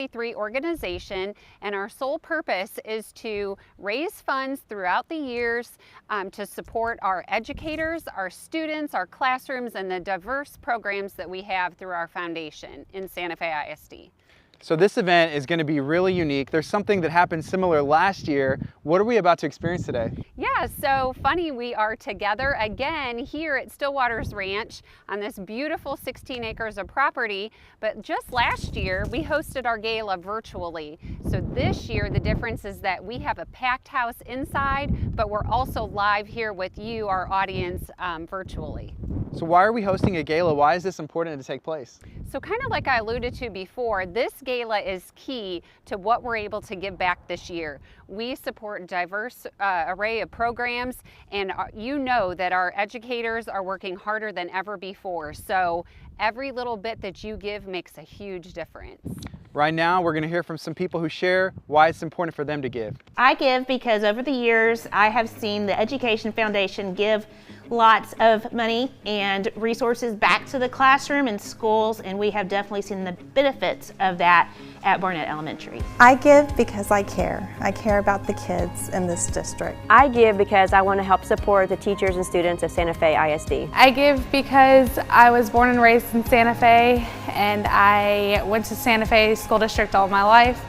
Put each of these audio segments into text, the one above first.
3 organization, and our sole purpose is to raise funds throughout the years to support our educators, our students, our classrooms, and the diverse programs that we have through our foundation in Santa Fe ISD. So this event is going to be really unique. There's something that happened similar last year. What are we about to experience today? Yeah, so funny, we are together again here at Stillwater's Ranch on this beautiful 16 acres of property, but just last year we hosted our gala virtually. So this year the difference is that we have a packed house inside, but we're also live here with you, our audience, virtually. So why are we hosting a gala? Why is this important to take place? So kind of like I alluded to before, this gala is key to what we're able to give back this year. We support a diverse array of programs, and you know that our educators are working harder than ever before. So every little bit that you give makes a huge difference. Right now, we're going to hear from some people who share why it's important for them to give. I give because over the years, I have seen the Education Foundation give lots of money and resources back to the classroom and schools, and we have definitely seen the benefits of that at Barnett Elementary. I give because I care. I care about the kids in this district. I give because I want to help support the teachers and students of Santa Fe ISD. I give because I was born and raised in Santa Fe, and I went to Santa Fe School District all my life,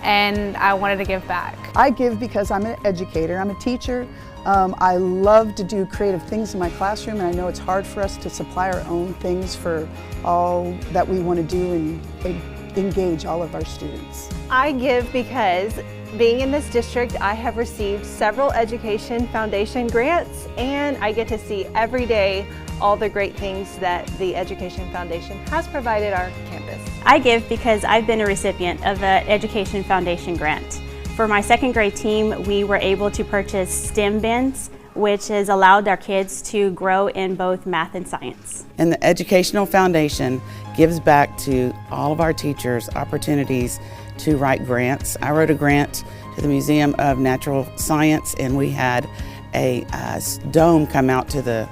and I wanted to give back. I give because I'm an educator, I'm a teacher. I love to do creative things in my classroom, and I know it's hard for us to supply our own things for all that we want to do and engage all of our students. I give because being in this district, I have received several Education Foundation grants, and I get to see every day all the great things that the Education Foundation has provided our campus. I give because I've been a recipient of the Education Foundation grant. For my second grade team, we were able to purchase STEM bins, which has allowed our kids to grow in both math and science. And the Educational Foundation gives back to all of our teachers opportunities to write grants. I wrote a grant to the Museum of Natural Science, and we had a dome come out to the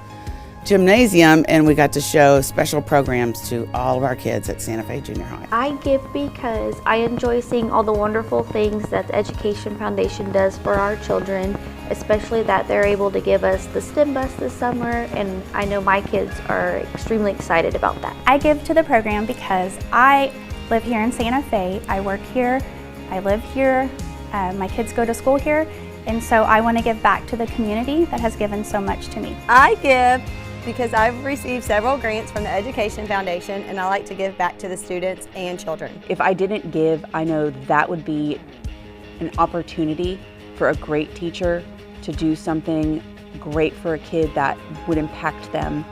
gymnasium, and we got to show special programs to all of our kids at Santa Fe Junior High. I give because I enjoy seeing all the wonderful things that the Education Foundation does for our children, especially that they're able to give us the STEM bus this summer, and I know my kids are extremely excited about that. I give to the program because I live here in Santa Fe, I work here, I live here, my kids go to school here, and so I want to give back to the community that has given so much to me. I give because I've received several grants from the Education Foundation, and I like to give back to the students and children. If I didn't give, I know that would be an opportunity for a great teacher to do something great for a kid that would impact them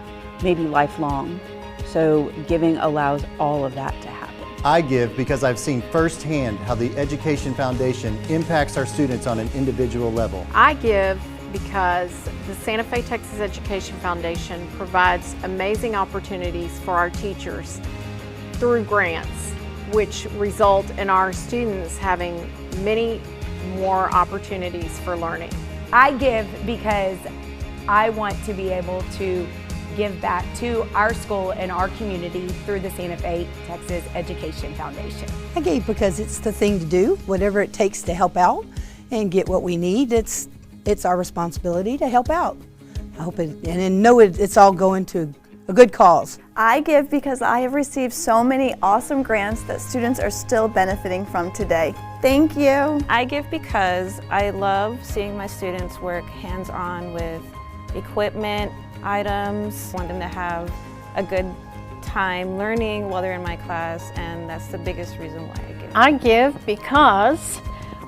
maybe lifelong. So giving allows all of that to happen. I give because I've seen firsthand how the Education Foundation impacts our students on an individual level. I give because the Santa Fe Texas Education Foundation provides amazing opportunities for our teachers through grants, which result in our students having many more opportunities for learning. I give because I want to be able to give back to our school and our community through the Santa Fe Texas Education Foundation. I gave because it's the thing to do, whatever it takes to help out and get what we need. It's our responsibility to help out. I hope it's all going to a good cause. I give because I have received so many awesome grants that students are still benefiting from today. Thank you. I give because I love seeing my students work hands-on with equipment, items. I want them to have a good time learning while they're in my class, and that's the biggest reason why I give. I give because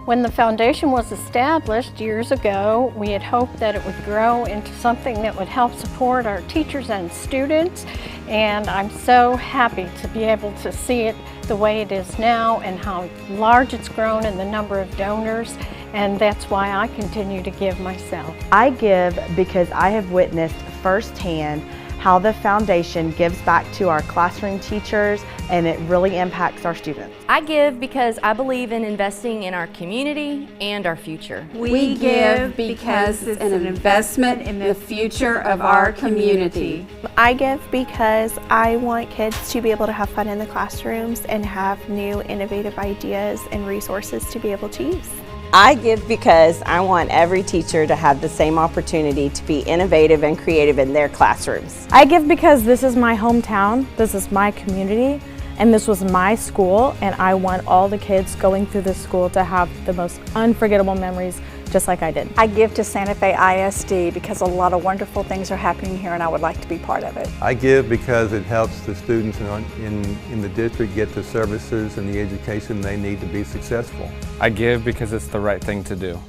when the foundation was established years ago, we had hoped that it would grow into something that would help support our teachers and students, and I'm so happy to be able to see it the way it is now and how large it's grown and the number of donors, and that's why I continue to give myself. I give because I have witnessed firsthand how the foundation gives back to our classroom teachers, and it really impacts our students. I give because I believe in investing in our community and our future. We give because it's an investment in the future of our community. I give because I want kids to be able to have fun in the classrooms and have new innovative ideas and resources to be able to use. I give because I want every teacher to have the same opportunity to be innovative and creative in their classrooms. I give because this is my hometown, this is my community, and this was my school, and I want all the kids going through this school to have the most unforgettable memories just like I did. I give to Santa Fe ISD because a lot of wonderful things are happening here and I would like to be part of it. I give because it helps the students in the district get the services and the education they need to be successful. I give because it's the right thing to do.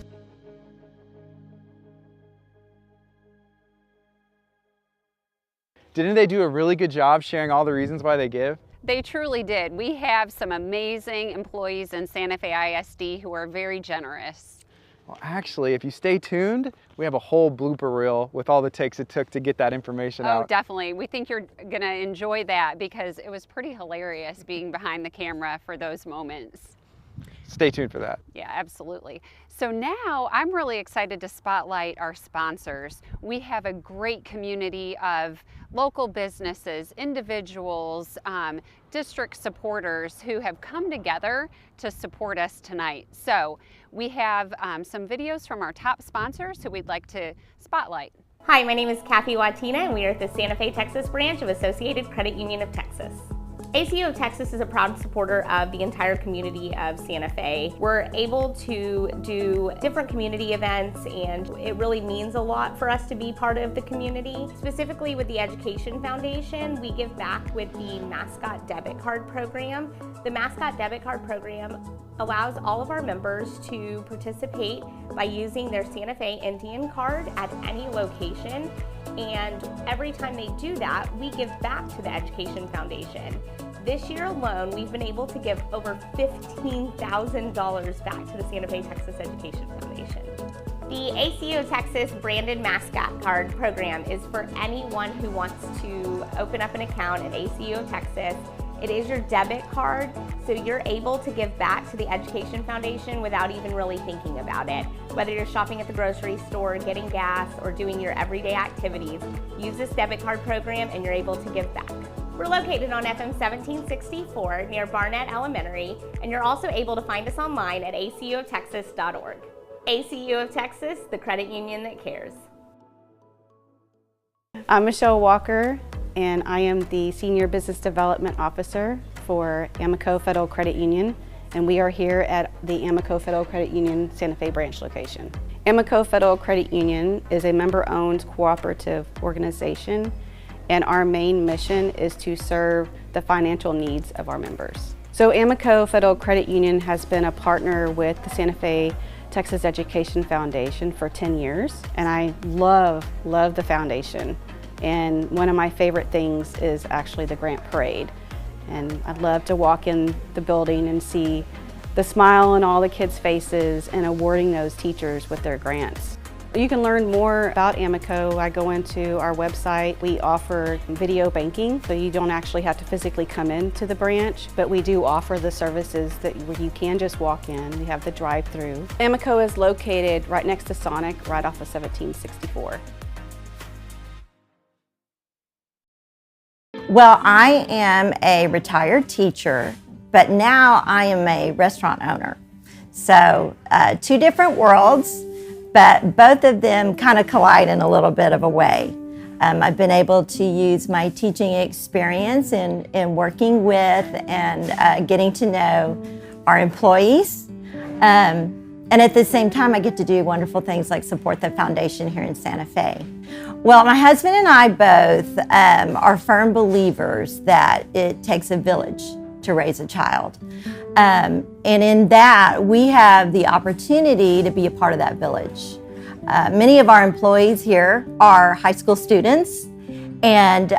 Didn't they do a really good job sharing all the reasons why they give? They truly did. We have some amazing employees in Santa Fe ISD who are very generous. Well, actually, if you stay tuned, we have a whole blooper reel with all the takes it took to get that information out. Oh, definitely. We think you're going to enjoy that because it was pretty hilarious being behind the camera for those moments. Stay tuned for that. Yeah, absolutely. So now I'm really excited to spotlight our sponsors. We have a great community of local businesses, individuals, district supporters who have come together to support us tonight. So we have some videos from our top sponsors who we'd like to spotlight. Hi, my name is Kathy Watina and we are at the Santa Fe, Texas branch of Associated Credit Union of Texas. ACU of Texas is a proud supporter of the entire community of Santa Fe. We're able to do different community events and it really means a lot for us to be part of the community. Specifically with the Education Foundation, we give back with the Mascot Debit Card program. The Mascot Debit Card program allows all of our members to participate by using their Santa Fe Indian card at any location. And every time they do that, we give back to the Education Foundation. This year alone, we've been able to give over $15,000 back to the Santa Fe, Texas Education Foundation. The ACU of Texas branded mascot card program is for anyone who wants to open up an account at ACU of Texas. It is your debit card, so you're able to give back to the Education Foundation without even really thinking about it. Whether you're shopping at the grocery store, getting gas, or doing your everyday activities, use this debit card program and you're able to give back. We're located on FM 1764 near Barnett Elementary, and you're also able to find us online at acuoftexas.org. ACU of Texas, the credit union that cares. I'm Michelle Walker, and I am the Senior Business Development Officer for Amico Federal Credit Union, and we are here at the Amico Federal Credit Union Santa Fe branch location. Amico Federal Credit Union is a member-owned cooperative organization, and our main mission is to serve the financial needs of our members. So Amico Federal Credit Union has been a partner with the Santa Fe Texas Education Foundation for 10 years, and I love the foundation. And one of my favorite things is actually the grant parade. And I'd love to walk in the building and see the smile on all the kids' faces and awarding those teachers with their grants. You can learn more about Amico. I go into our website. We offer video banking, so you don't actually have to physically come into the branch, but we do offer the services that you can just walk in. We have the drive-through. Amico is located right next to Sonic, right off of 1764. Well, I am a retired teacher, but now I am a restaurant owner. So two different worlds, but both of them kind of collide in a little bit of a way. I've been able to use my teaching experience in working with and getting to know our employees. And at the same time, I get to do wonderful things like support the foundation here in Santa Fe. Well, my husband and I both are firm believers that it takes a village to raise a child. And in that, we have the opportunity to be a part of that village. Many of our employees here are high school students, and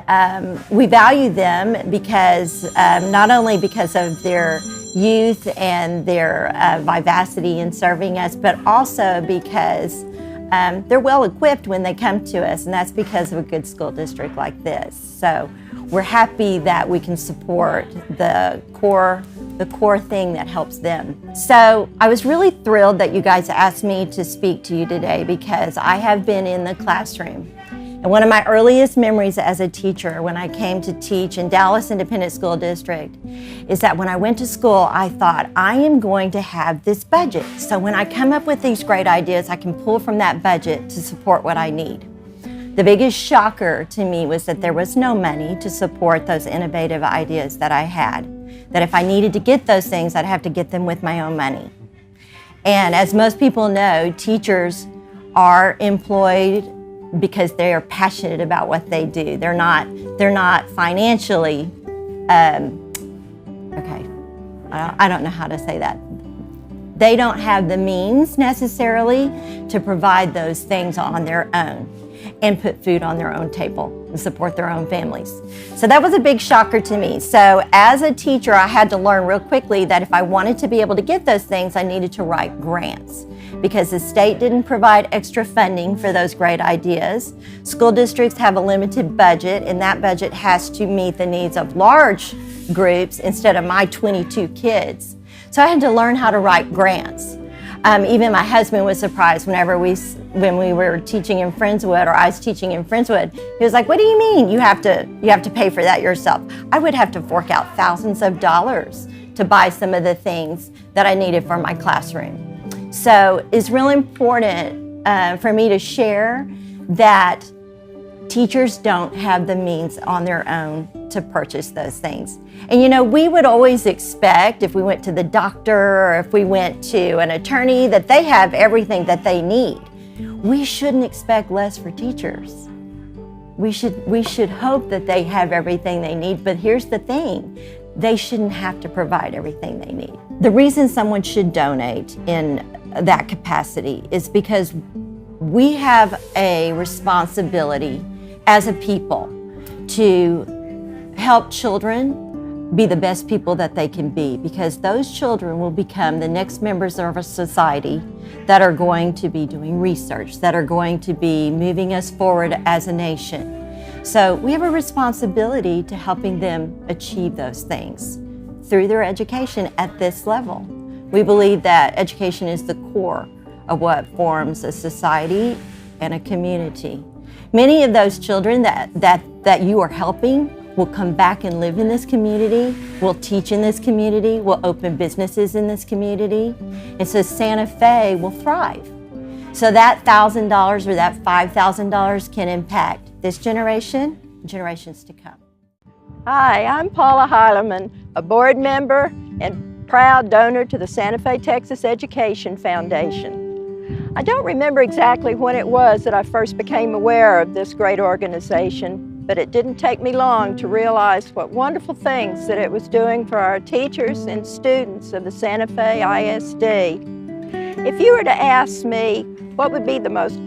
we value them because not only because of their youth and their vivacity in serving us, but also because they're well equipped when they come to us, and that's because of a good school district like this. So we're happy that we can support the core thing that helps them. So I was really thrilled that you guys asked me to speak to you today, because I have been in the classroom. And one of my earliest memories as a teacher when I came to teach in Dallas Independent School District is that when I went to school, I thought, I am going to have this budget. So when I come up with these great ideas, I can pull from that budget to support what I need. The biggest shocker to me was that there was no money to support those innovative ideas that I had. That if I needed to get those things, I'd have to get them with my own money. And as most people know, teachers are employed because they are passionate about what they do. They're not financially, okay, I don't know how to say that. They don't have the means necessarily to provide those things on their own and put food on their own table and support their own families. So that was a big shocker to me. So as a teacher, I had to learn real quickly that if I wanted to be able to get those things, I needed to write grants, because the state didn't provide extra funding for those great ideas. School districts have a limited budget, and that budget has to meet the needs of large groups instead of my 22 kids. So I had to learn how to write grants. Even my husband was surprised when we were teaching in Friendswood, or I was teaching in Friendswood. He was like, "What do you mean you have to pay for that yourself?" I would have to fork out thousands of dollars to buy some of the things that I needed for my classroom. So it's really important for me to share that teachers don't have the means on their own to purchase those things. And you know, we would always expect, if we went to the doctor or if we went to an attorney, that they have everything that they need. We shouldn't expect less for teachers. We should hope that they have everything they need, but here's the thing, they shouldn't have to provide everything they need. The reason someone should donate in that capacity is because we have a responsibility as a people to help children be the best people that they can be, because those children will become the next members of our society that are going to be doing research, that are going to be moving us forward as a nation. So we have a responsibility to helping them achieve those things through their education at this level. We believe that education is the core of what forms a society and a community. Many of those children that you are helping will come back and live in this community, will teach in this community, will open businesses in this community, and so Santa Fe will thrive. So that $1,000 or that $5,000 can impact this generation and generations to come. Hi, I'm Paula Heilerman, a board member and proud donor to the Santa Fe, Texas Education Foundation. I don't remember exactly when it was that I first became aware of this great organization, but it didn't take me long to realize what wonderful things that it was doing for our teachers and students of the Santa Fe ISD. If you were to ask me what would be the most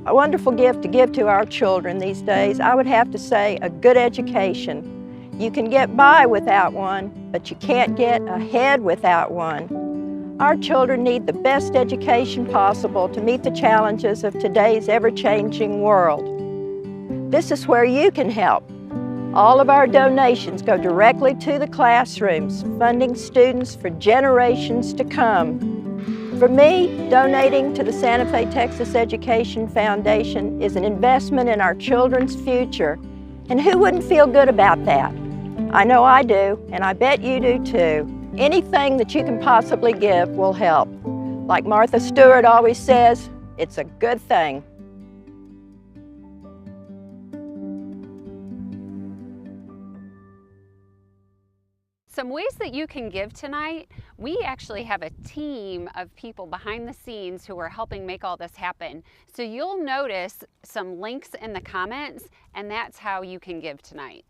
wonderful gift to give to our children these days, I would have to say a good education. You can get by without one, but you can't get ahead without one. Our children need the best education possible to meet the challenges of today's ever-changing world. This is where you can help. All of our donations go directly to the classrooms, funding students for generations to come. For me, donating to the Santa Fe, Texas Education Foundation is an investment in our children's future. And who wouldn't feel good about that? I know I do, and I bet you do too. Anything that you can possibly give will help. Like Martha Stewart always says, it's a good thing. Some ways that you can give tonight, we actually have a team of people behind the scenes who are helping make all this happen. So you'll notice some links in the comments, and that's how you can give tonight.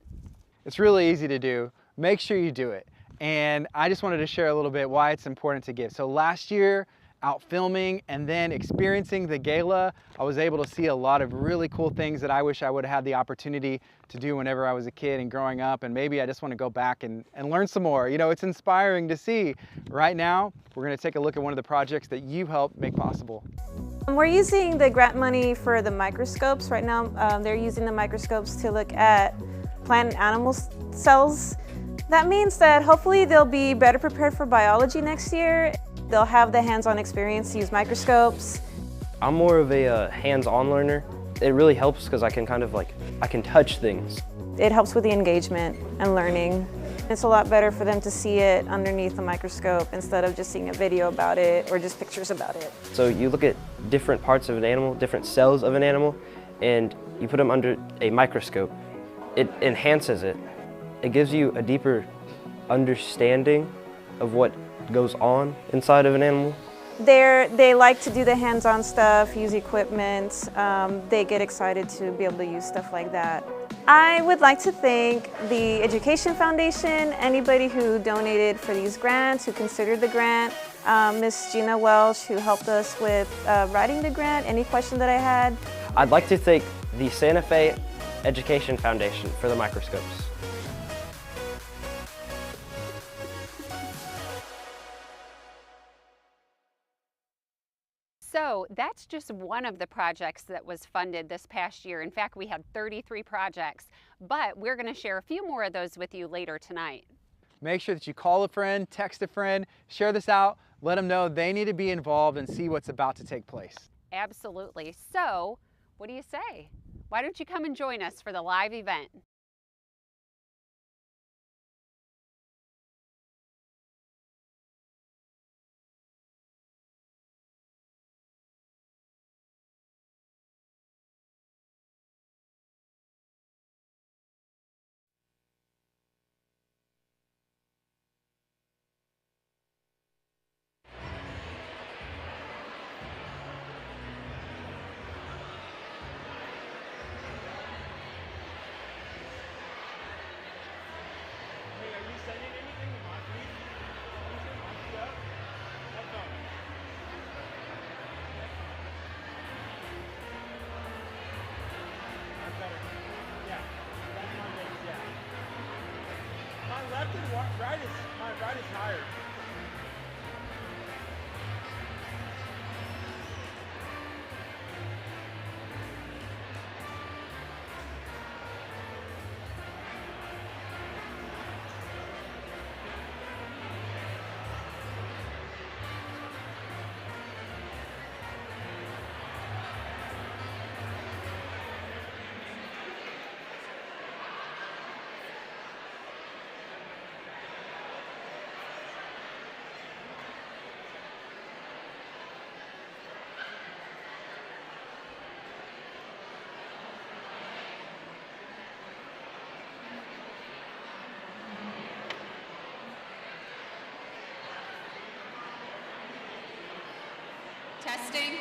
It's really easy to do. Make sure you do it. And I just wanted to share a little bit why it's important to give. So last year, out filming and then experiencing the gala, I was able to see a lot of really cool things that I wish I would have had the opportunity to do whenever I was a kid and growing up, and maybe I just want to go back and learn some more. You know, it's inspiring to see. Right now, we're going to take a look at one of the projects that you've helped make possible. We're using the grant money for the microscopes. Right now, they're using the microscopes to look at plant and animal cells. That means that hopefully they'll be better prepared for biology next year. They'll have the hands-on experience to use microscopes. I'm more of a hands-on learner. It really helps because I can I can touch things. It helps with the engagement and learning. It's a lot better for them to see it underneath the microscope instead of just seeing a video about it or just pictures about it. So you look at different parts of an animal, different cells of an animal, and you put them under a microscope. It enhances it. It gives you a deeper understanding of what goes on inside of an animal. They like to do the hands-on stuff, use equipment. They get excited to be able to use stuff like that. I would like to thank the Education Foundation, anybody who donated for these grants, who considered the grant, Miss Gina Welsh, who helped us with writing the grant, any question that I had. I'd like to thank the Santa Fe Education Foundation for the microscopes. So that's just one of the projects that was funded this past year. In fact, we had 33 projects, but we're going to share a few more of those with you later tonight. Make sure that you call a friend, text a friend, share this out, let them know they need to be involved and see what's about to take place. Absolutely. So, what do you say? Why don't you come and join us for the live event? My right is higher. Testing.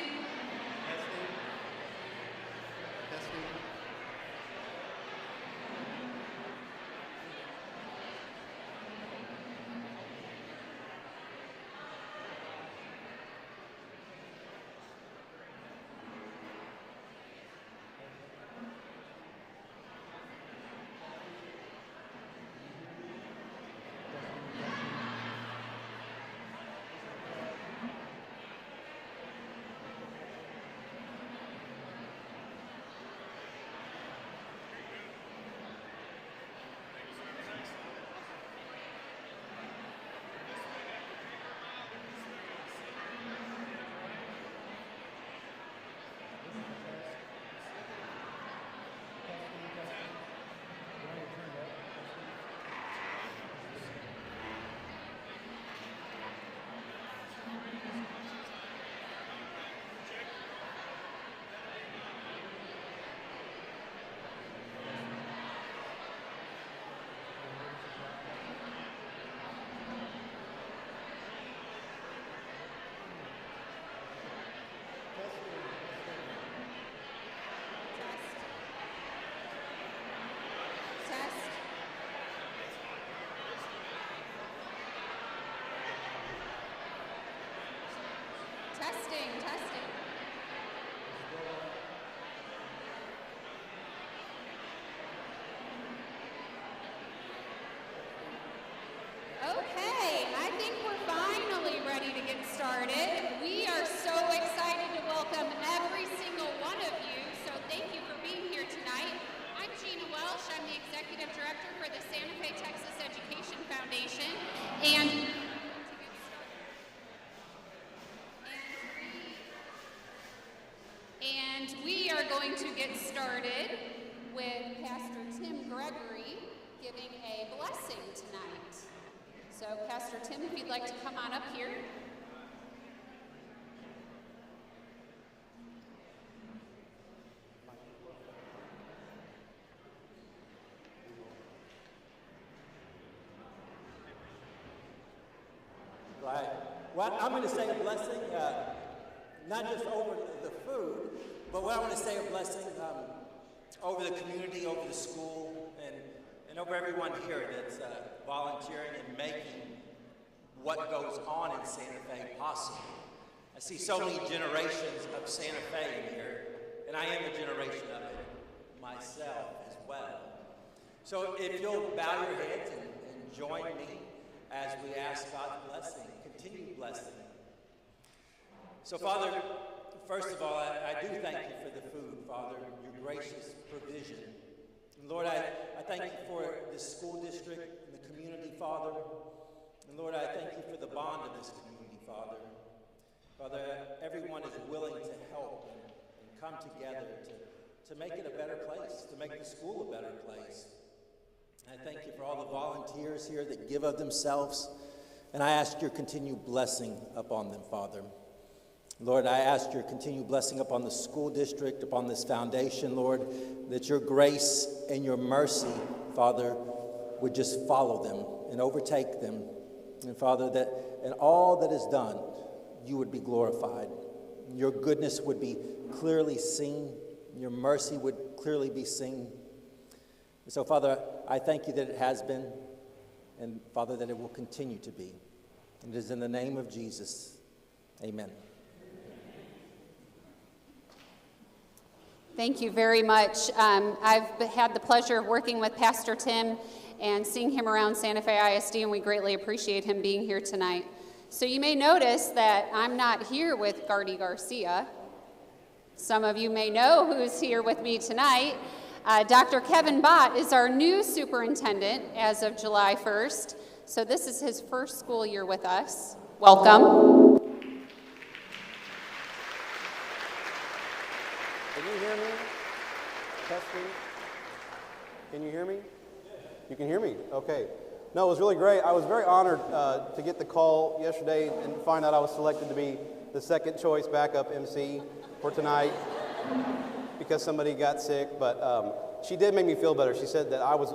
So Pastor Tim, if you'd like to come on up here. Right. Well, I'm going to say a blessing, not just over the food, but what I want to say a blessing over the community, over the school, and over everyone here that's volunteering and making what goes on in Santa Fe possible. I see so many generations of Santa Fe in here, and I am a generation of it myself as well. So if you'll bow your heads and join me as we ask God's blessing, continued blessing. So Father, first of all, I do thank you for the food, Father, your gracious provision. And Lord, I thank you for this school district and the community, Father. And Lord, I thank you for the bond of this community, Father. Father, everyone is willing to help and come together to make it a better place, to make the school a better place. I thank you for all the volunteers here that give of themselves, and I ask your continued blessing upon them, Father. Lord, I ask your continued blessing upon the school district, upon this foundation, Lord, that your grace and your mercy, Father, would just follow them and overtake them. And Father, that in all that is done, you would be glorified. Your goodness would be clearly seen. Your mercy would clearly be seen. So, Father, I thank you that it has been, and, Father, that it will continue to be. And it is in the name of Jesus. Amen. Thank you very much. I've had the pleasure of working with Pastor Tim and seeing him around Santa Fe ISD, and we greatly appreciate him being here tonight. So you may notice that I'm not here with Gardy Garcia. Some of you may know who's here with me tonight. Dr. Kevin Bott is our new superintendent as of July 1st. So this is his first school year with us. Welcome. Can you hear me? Testing. Can you hear me? You can hear me? Okay. No, it was really great. I was very honored to get the call yesterday and find out I was selected to be the second choice backup MC for tonight because somebody got sick, but she did make me feel better. She said that I was,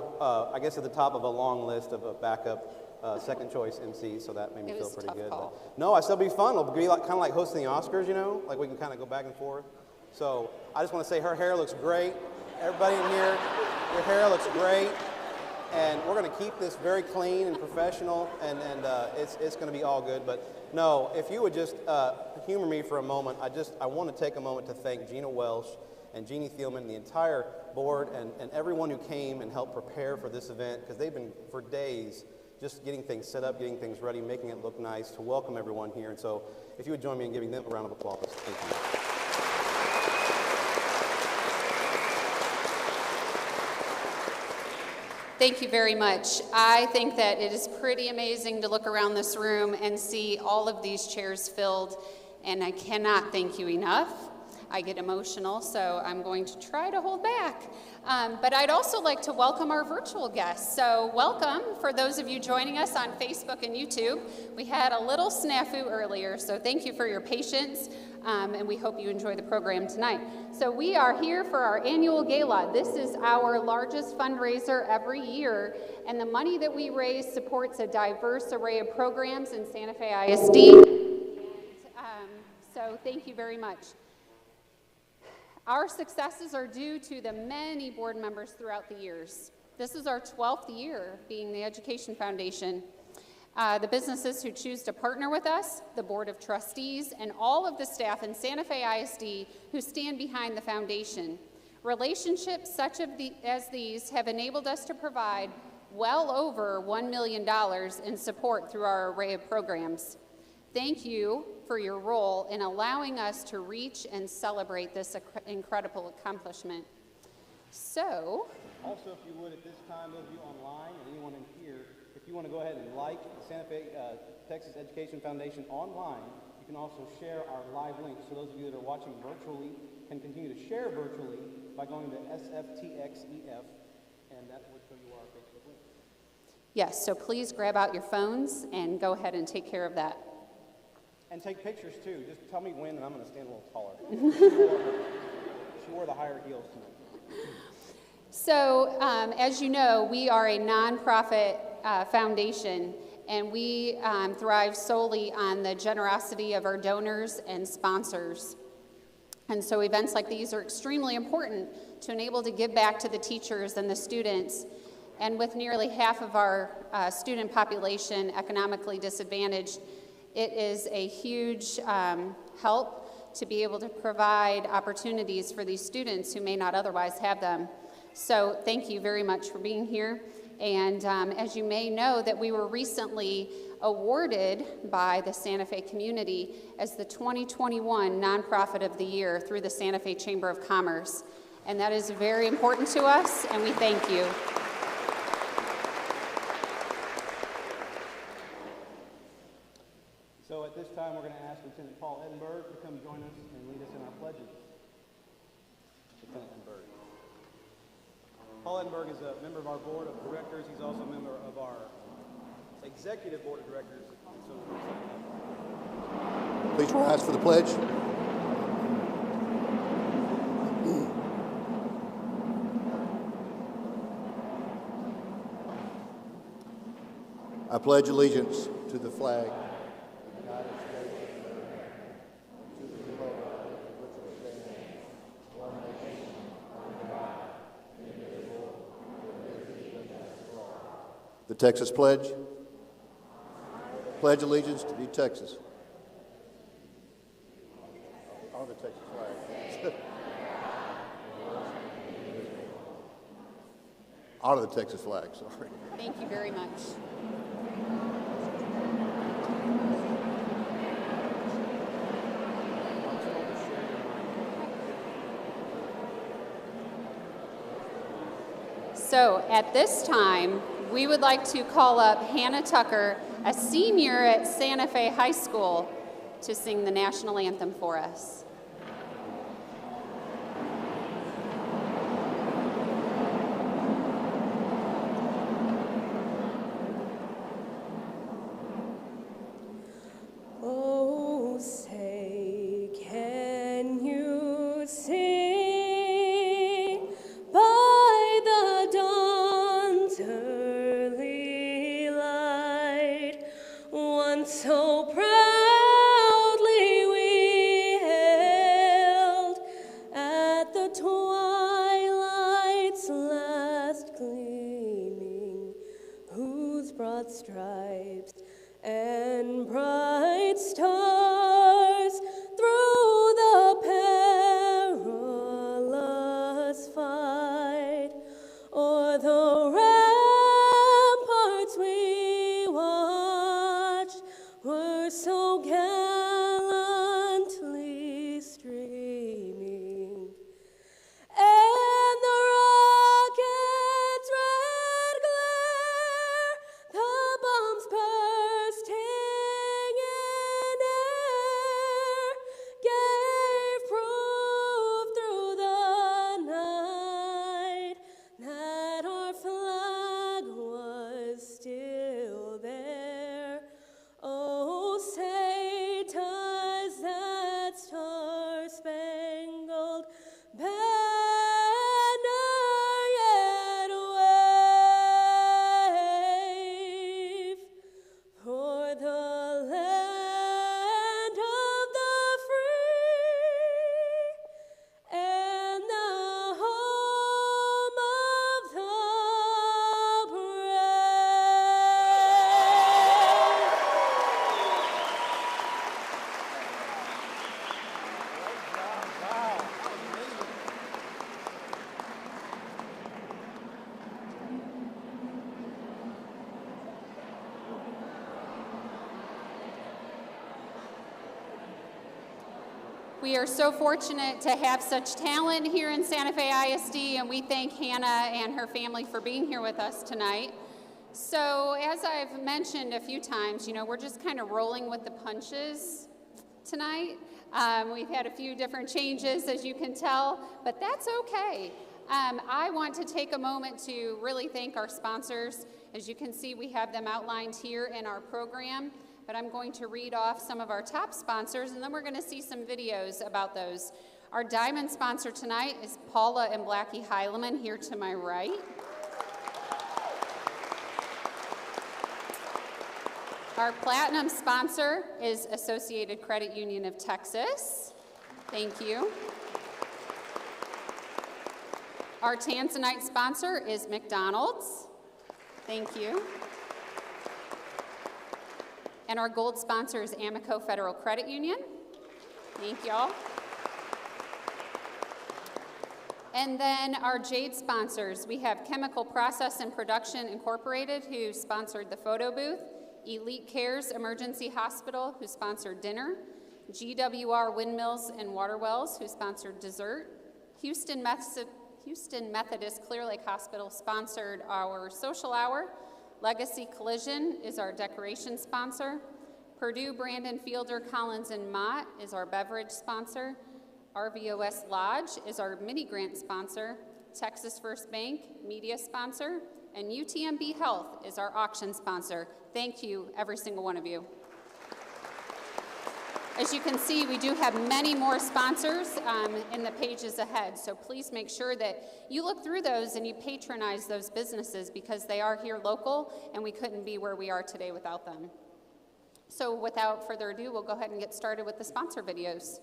I guess, at the top of a long list of a backup second choice MC, so that made me feel pretty good. But, no, I said it'll be fun. It'll be like, kind of like hosting the Oscars, you know, like we can kind of go back and forth. So I just want to say her hair looks great. Everybody in here, your hair looks great. And we're going to keep this very clean and professional, and it's going to be all good. But no, if you would just humor me for a moment, I want to take a moment to thank Gina Welsh and Jeannie Thielman, the entire board, and everyone who came and helped prepare for this event, because they've been for days just getting things set up, getting things ready, making it look nice, to welcome everyone here. And so if you would join me in giving them a round of applause. Thank you. Thank you very much. I think that it is pretty amazing to look around this room and see all of these chairs filled, and I cannot thank you enough. I get emotional, so I'm going to try to hold back. But I'd also like to welcome our virtual guests. So welcome for those of you joining us on Facebook and YouTube. We had a little snafu earlier, so thank you for your patience, and we hope you enjoy the program tonight. So we are here for our annual gala. This is our largest fundraiser every year, and the money that we raise supports a diverse array of programs in Santa Fe ISD. So thank you very much. Our successes are due to the many board members throughout the years. This is our 12th year being the Education Foundation. The businesses who choose to partner with us, the Board of Trustees, and all of the staff in Santa Fe ISD who stand behind the foundation. Relationships such as these have enabled us to provide well over $1 million in support through our array of programs. Thank you for your role in allowing us to reach and celebrate this incredible accomplishment. So, also, if you would, at this time, those of you online and anyone in here, if you want to go ahead and like the Santa Fe Texas Education Foundation online, you can also share our live link. So those of you that are watching virtually can continue to share virtually by going to SFTXEF, and that would show you our Facebook link. Yes, so please grab out your phones and go ahead and take care of that. And take pictures too. Just tell me when and I'm going to stand a little taller. She wore the higher heels tonight. So, as you know, we are a nonprofit foundation, and we thrive solely on the generosity of our donors and sponsors. And so events like these are extremely important to enable to give back to the teachers and the students. And with nearly half of our student population economically disadvantaged, it is a huge help to be able to provide opportunities for these students who may not otherwise have them. So thank you very much for being here. And as you may know, that we were recently awarded by the Santa Fe community as the 2021 Nonprofit of the Year through the Santa Fe Chamber of Commerce. And that is very important to us, and we thank you. So at this time, we're going to ask Lieutenant Paul Edinburgh to come join us and lead us in our pledges. Lieutenant Edinburgh. Paul Edinburgh is a member of our board of directors. He's also a member of our executive board of directors. Please rise for the pledge. I pledge allegiance to the flag of the United States of America, to the republic for which it stands, one nation, under God, indivisible, with liberty and justice for all. The Texas Pledge. Pledge allegiance to the Texas. On the Texas flag. Honor the Texas flag, sorry. Thank you very much. So at this time, we would like to call up Hannah Tucker, a senior at Santa Fe High School, to sing the national anthem for us. Oh, say, can you sing by the dawn's early light, once so proudly we hailed at the twilight's last gleaming, whose broad stripes and bright stars through the perilous fight o'er the ramparts we watched were so gallantly streaming, and the rocket's red glare, the bombs bursting in air, gave proof through the night that our flag was still there. Oh, say does that star-spangled banner yet wave for the land of the free and the home of the We are so fortunate to have such talent here in Santa Fe ISD, and we thank Hannah and her family for being here with us tonight. So as I've mentioned a few times, you know, we're just kind of rolling with the punches tonight. We've had a few different changes, as you can tell, but that's okay. I want to take a moment to really thank our sponsors. As you can see, we have them outlined here in our program, but I'm going to read off some of our top sponsors, and then we're going to see some videos about those. Our diamond sponsor tonight is Paula and Blackie Heileman, here to my right. Our platinum sponsor is Associated Credit Union of Texas. Thank you. Our Tanzanite sponsor is McDonald's. Thank you. And our gold sponsor is Amico Federal Credit Union. Thank y'all. And then our jade sponsors, we have Chemical Process and Production Incorporated, who sponsored the photo booth, Elite Cares Emergency Hospital, who sponsored dinner, GWR Windmills and Waterwells, who sponsored dessert, Houston Methodist Clear Lake Hospital sponsored our social hour, Legacy Collision is our decoration sponsor, Purdue Brandon Fielder Collins and Mott is our beverage sponsor, RVOS Lodge is our mini grant sponsor, Texas First Bank media sponsor, and UTMB Health is our auction sponsor. Thank you, every single one of you. As you can see, we do have many more sponsors in the pages ahead, so please make sure that you look through those and you patronize those businesses because they are here local and we couldn't be where we are today without them. So without further ado, we'll go ahead and get started with the sponsor videos.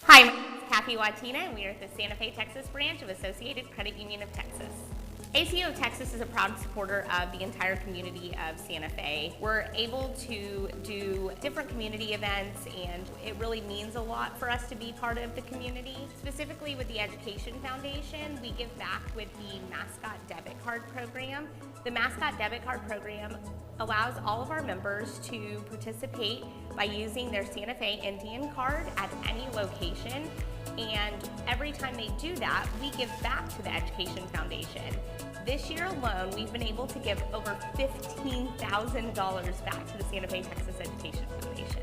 Hi, my name is Kathy Watina, and we are at the Santa Fe, Texas branch of Associated Credit Union of Texas. ACO of Texas is a proud supporter of the entire community of Santa Fe. We're able to do different community events, and it really means a lot for us to be part of the community. Specifically with the Education Foundation, we give back with the Mascot Debit Card Program. The Mascot Debit Card Program allows all of our members to participate by using their Santa Fe Indian card at any location. And every time they do that, we give back to the Education Foundation. This year alone, we've been able to give over $15,000 back to the Santa Fe, Texas Education Foundation.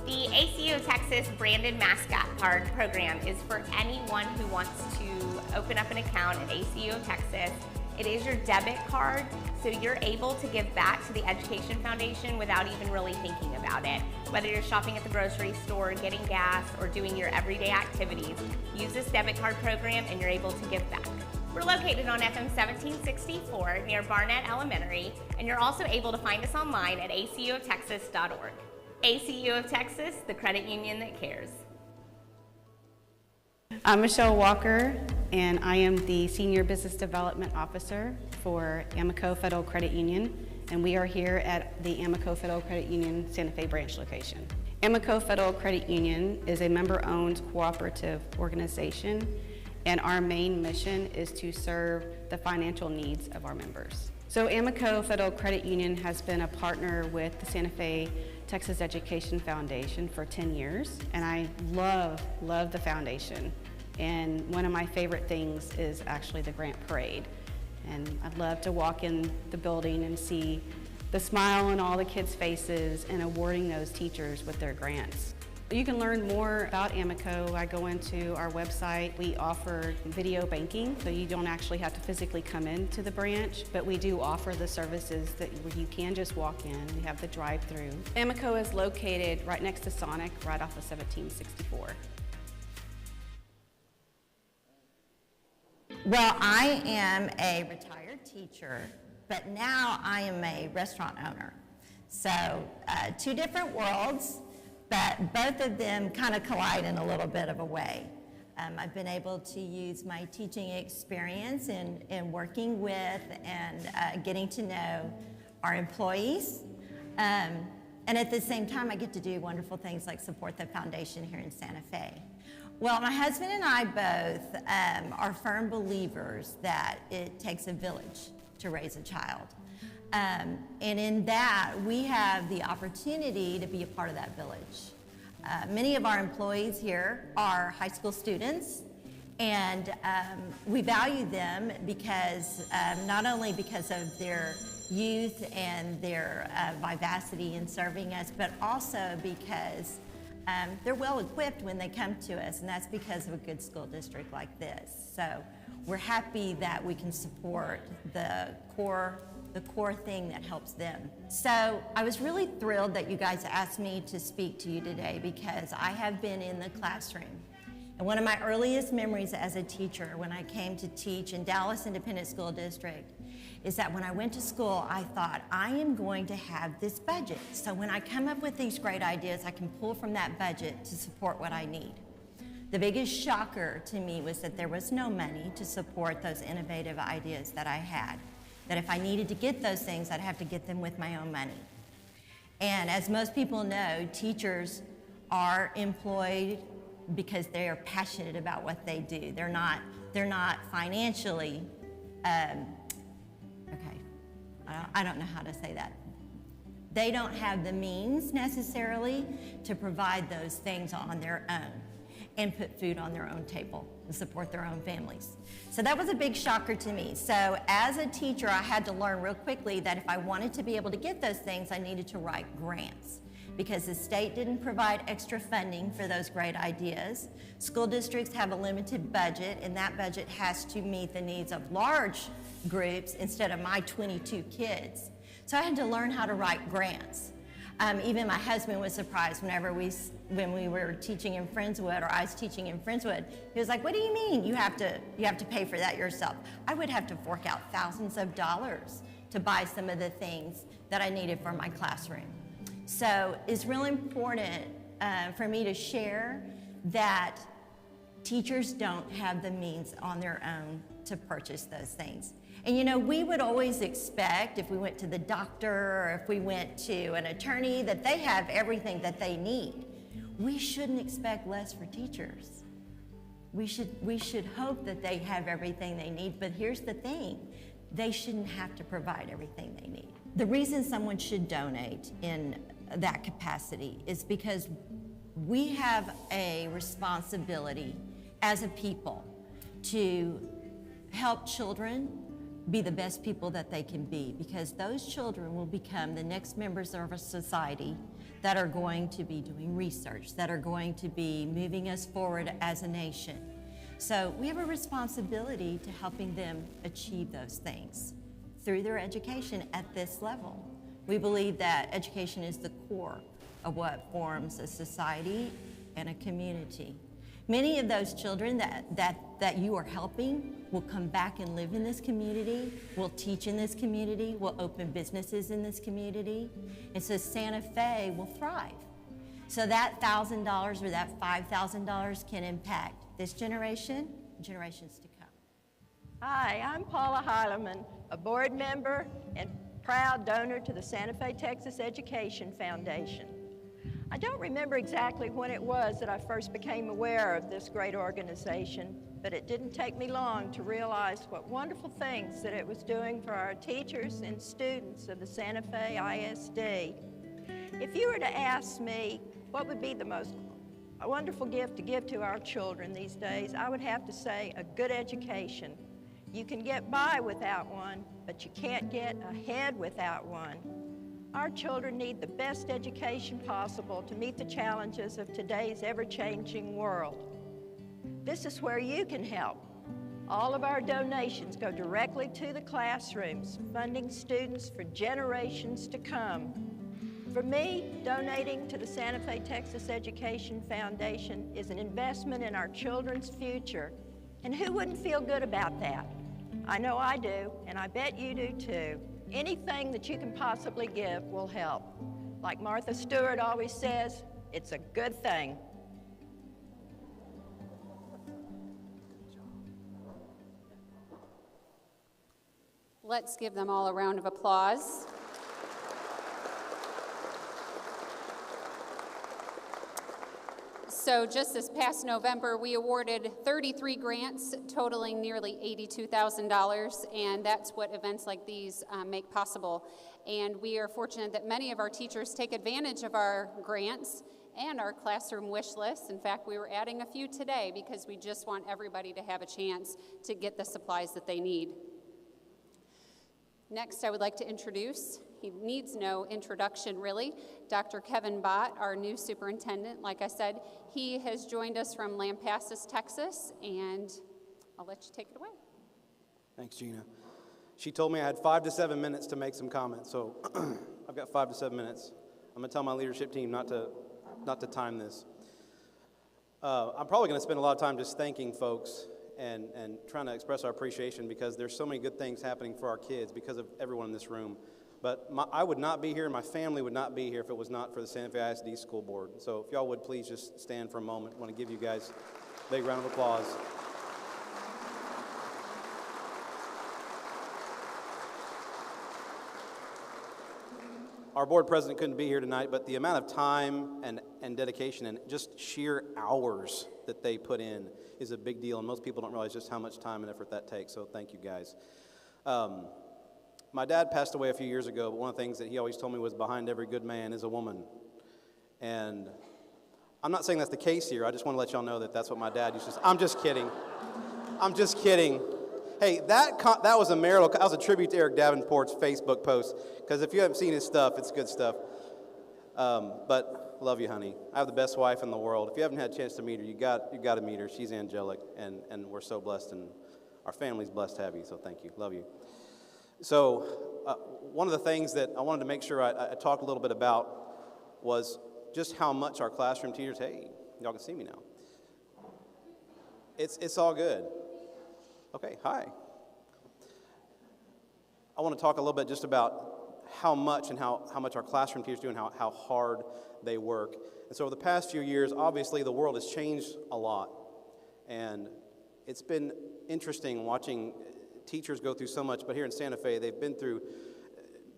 The ACO Texas branded mascot card program is for anyone who wants to open up an account at ACO Texas. It is your debit card, so you're able to give back to the Education Foundation without even really thinking about it. Whether you're shopping at the grocery store, getting gas, or doing your everyday activities, use this debit card program and you're able to give back. We're located on FM 1764 near Barnett Elementary, and you're also able to find us online at acotexas.org. ACU of Texas, the credit union that cares. I'm Michelle Walker, and I am the Senior Business Development Officer for Amico Federal Credit Union, and we are here at the Amico Federal Credit Union Santa Fe branch location. Amico Federal Credit Union is a member-owned cooperative organization, and our main mission is to serve the financial needs of our members. So Amico Federal Credit Union has been a partner with the Santa Fe Texas Education Foundation for 10 years, and I love the foundation. And one of my favorite things is actually the grant parade. And I'd love to walk in the building and see the smile on all the kids' faces and awarding those teachers with their grants. You can learn more about Amico. I go into our website. We offer video banking, so you don't actually have to physically come into the branch, but we do offer the services that where you can just walk in. We have the drive-through. Amico is located right next to Sonic, right off of 1764. Well, I am a retired teacher, but now I am a restaurant owner. So two different worlds, but both of them kind of collide in a little bit of a way. I've been able to use my teaching experience in working with and getting to know our employees. And at the same time, I get to do wonderful things like support the foundation here in Santa Fe. Well, my husband and I both are firm believers that it takes a village to raise a child. And in that, we have the opportunity to be a part of that village. Many of our employees here are high school students, and we value them because not only because of their youth and their vivacity in serving us, but also because they're well equipped when they come to us, and that's because of a good school district like this. So we're happy that we can support the core thing that helps them. So I was really thrilled that you guys asked me to speak to you today, because I have been in the classroom. And one of my earliest memories as a teacher when I came to teach in Dallas Independent School District is that when I went to school, I thought, I am going to have this budget. So when I come up with these great ideas, I can pull from that budget to support what I need. The biggest shocker to me was that there was no money to support those innovative ideas that I had. That if I needed to get those things, I'd have to get them with my own money. And as most people know, teachers are employed because they are passionate about what they do. They're not financially, I don't know how to say that. They don't have the means necessarily to provide those things on their own and put food on their own table and support their own families. So that was a big shocker to me. So as a teacher, I had to learn real quickly that if I wanted to be able to get those things, I needed to write grants, because the state didn't provide extra funding for those great ideas. School districts have a limited budget, and that budget has to meet the needs of large groups instead of my 22 kids. So I had to learn how to write grants. Even my husband was surprised when we were teaching in Friendswood, or I was teaching in Friendswood. He was like, "What do you mean you have to pay for that yourself?" I would have to fork out thousands of dollars to buy some of the things that I needed for my classroom. So it's really important for me to share that teachers don't have the means on their own to purchase those things. And you know, we would always expect, if we went to the doctor or if we went to an attorney, that they have everything that they need. We shouldn't expect less for teachers. We should hope that they have everything they need, but here's the thing, they shouldn't have to provide everything they need. The reason someone should donate in that capacity is because we have a responsibility as a people to help children be the best people that they can be, because those children will become the next members of a society that are going to be doing research, that are going to be moving us forward as a nation. So we have a responsibility to helping them achieve those things through their education at this level. We believe that education is the core of what forms a society and a community. Many of those children that you are helping will come back and live in this community, will teach in this community, will open businesses in this community, and so Santa Fe will thrive. So that $1,000 or that $5,000 can impact this generation, generations to come. Hi, I'm Paula Heileman, a board member and proud donor to the Santa Fe, Texas Education Foundation. I don't remember exactly when it was that I first became aware of this great organization, but it didn't take me long to realize what wonderful things that it was doing for our teachers and students of the Santa Fe ISD. If you were to ask me what would be the most wonderful gift to give to our children these days, I would have to say a good education. You can get by without one, but you can't get ahead without one. Our children need the best education possible to meet the challenges of today's ever-changing world. This is where you can help. All of our donations go directly to the classrooms, funding students for generations to come. For me, donating to the Santa Fe, Texas Education Foundation is an investment in our children's future. And who wouldn't feel good about that? I know I do, and I bet you do too. Anything that you can possibly give will help. Like Martha Stewart always says, it's a good thing. Let's give them all a round of applause. So just this past November, we awarded 33 grants totaling nearly $82,000, and that's what events like these make possible. And we are fortunate that many of our teachers take advantage of our grants and our classroom wish lists. In fact, we were adding a few today because we just want everybody to have a chance to get the supplies that they need. Next, I would like to introduce He needs no introduction, really. Dr. Kevin Bott, our new superintendent, like I said, he has joined us from Lampasas, Texas, and I'll let you take it away. Thanks, Gina. She told me I had 5 to 7 minutes to make some comments, so I've got 5 to 7 minutes. I'm going to tell my leadership team not to time this. I'm probably going to spend a lot of time just thanking folks and trying to express our appreciation because there's so many good things happening for our kids because of everyone in this room. But I would not be here, and my family would not be here if it was not for the Santa Fe ISD School Board. So if y'all would please just stand for a moment. I want to give you guys a big round of applause. Our board president couldn't be here tonight, but the amount of time and dedication and just sheer hours that they put in is a big deal, and most people don't realize just how much time and effort that takes, so thank you guys. My dad passed away a few years ago, but one of the things that he always told me was behind every good man is a woman. And I'm not saying that's the case here, I just want to let y'all know that that's what my dad used to say. I'm just kidding. I'm just kidding. Hey, that was a marital, that was a tribute to Eric Davenport's Facebook post, because if you haven't seen his stuff, it's good stuff. But love you, honey. I have the best wife in the world. If you haven't had a chance to meet her, you got to meet her. She's angelic, and we're so blessed, and our family's blessed to have you, so thank you. Love you. So one of the things that I wanted to make sure I talked a little bit about was just how much our classroom teachers, hey, y'all can see me now. It's all good. Okay, hi. I want to talk a little bit just about how much and how much our classroom teachers do and how hard they work. And so over the past few years, obviously the world has changed a lot. And it's been interesting watching teachers go through so much, but here in Santa Fe, they've been through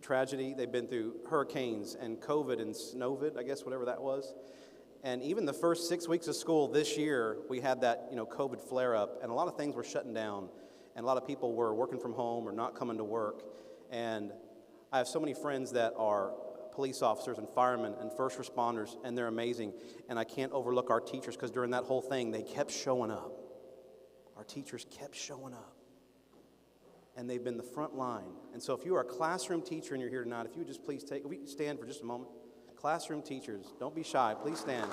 tragedy, they've been through hurricanes and COVID and snowvid, I guess, whatever that was. And even the first 6 weeks of school this year, we had that, COVID flare-up, and a lot of things were shutting down, and a lot of people were working from home or not coming to work. And I have so many friends that are police officers and firemen and first responders, and they're amazing. And I can't overlook our teachers, because during that whole thing, they kept showing up. Our teachers kept showing up. And they've been the front line. And so if you are a classroom teacher and you're here tonight, if you would just please if we could stand for just a moment. Classroom teachers, don't be shy, please stand.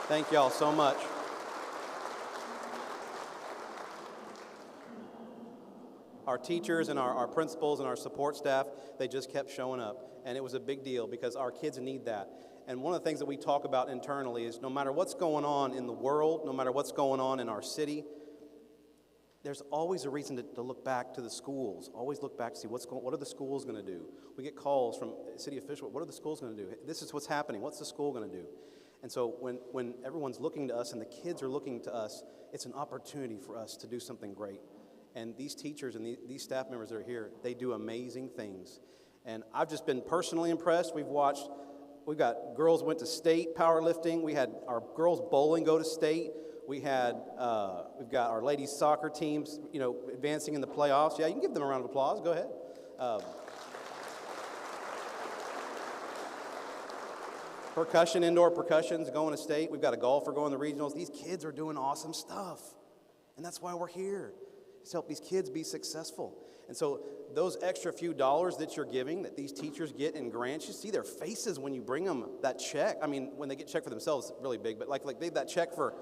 Thank y'all so much. Our teachers and our principals and our support staff, they just kept showing up. And it was a big deal because our kids need that. And one of the things that we talk about internally is no matter what's going on in the world, no matter what's going on in our city, there's always a reason to look back to the schools. Always look back to see what are the schools going to do. We get calls from city officials, what are the schools going to do? This is what's happening. What's the school going to do? And so when everyone's looking to us and the kids are looking to us, it's an opportunity for us to do something great. And these teachers and these staff members that are here, they do amazing things. And I've just been personally impressed. We've got girls went to state powerlifting. We had our girls bowling go to state. We've got our ladies soccer teams, advancing in the playoffs. Yeah, you can give them a round of applause. Go ahead. Percussion, indoor percussion's going to state. We've got a golfer going to regionals. These kids are doing awesome stuff. And that's why we're here, is to help these kids be successful. And so those extra few dollars that you're giving, that these teachers get in grants, you see their faces when you bring them that check. I mean, when they get checked for themselves, it's really big, but like they that check for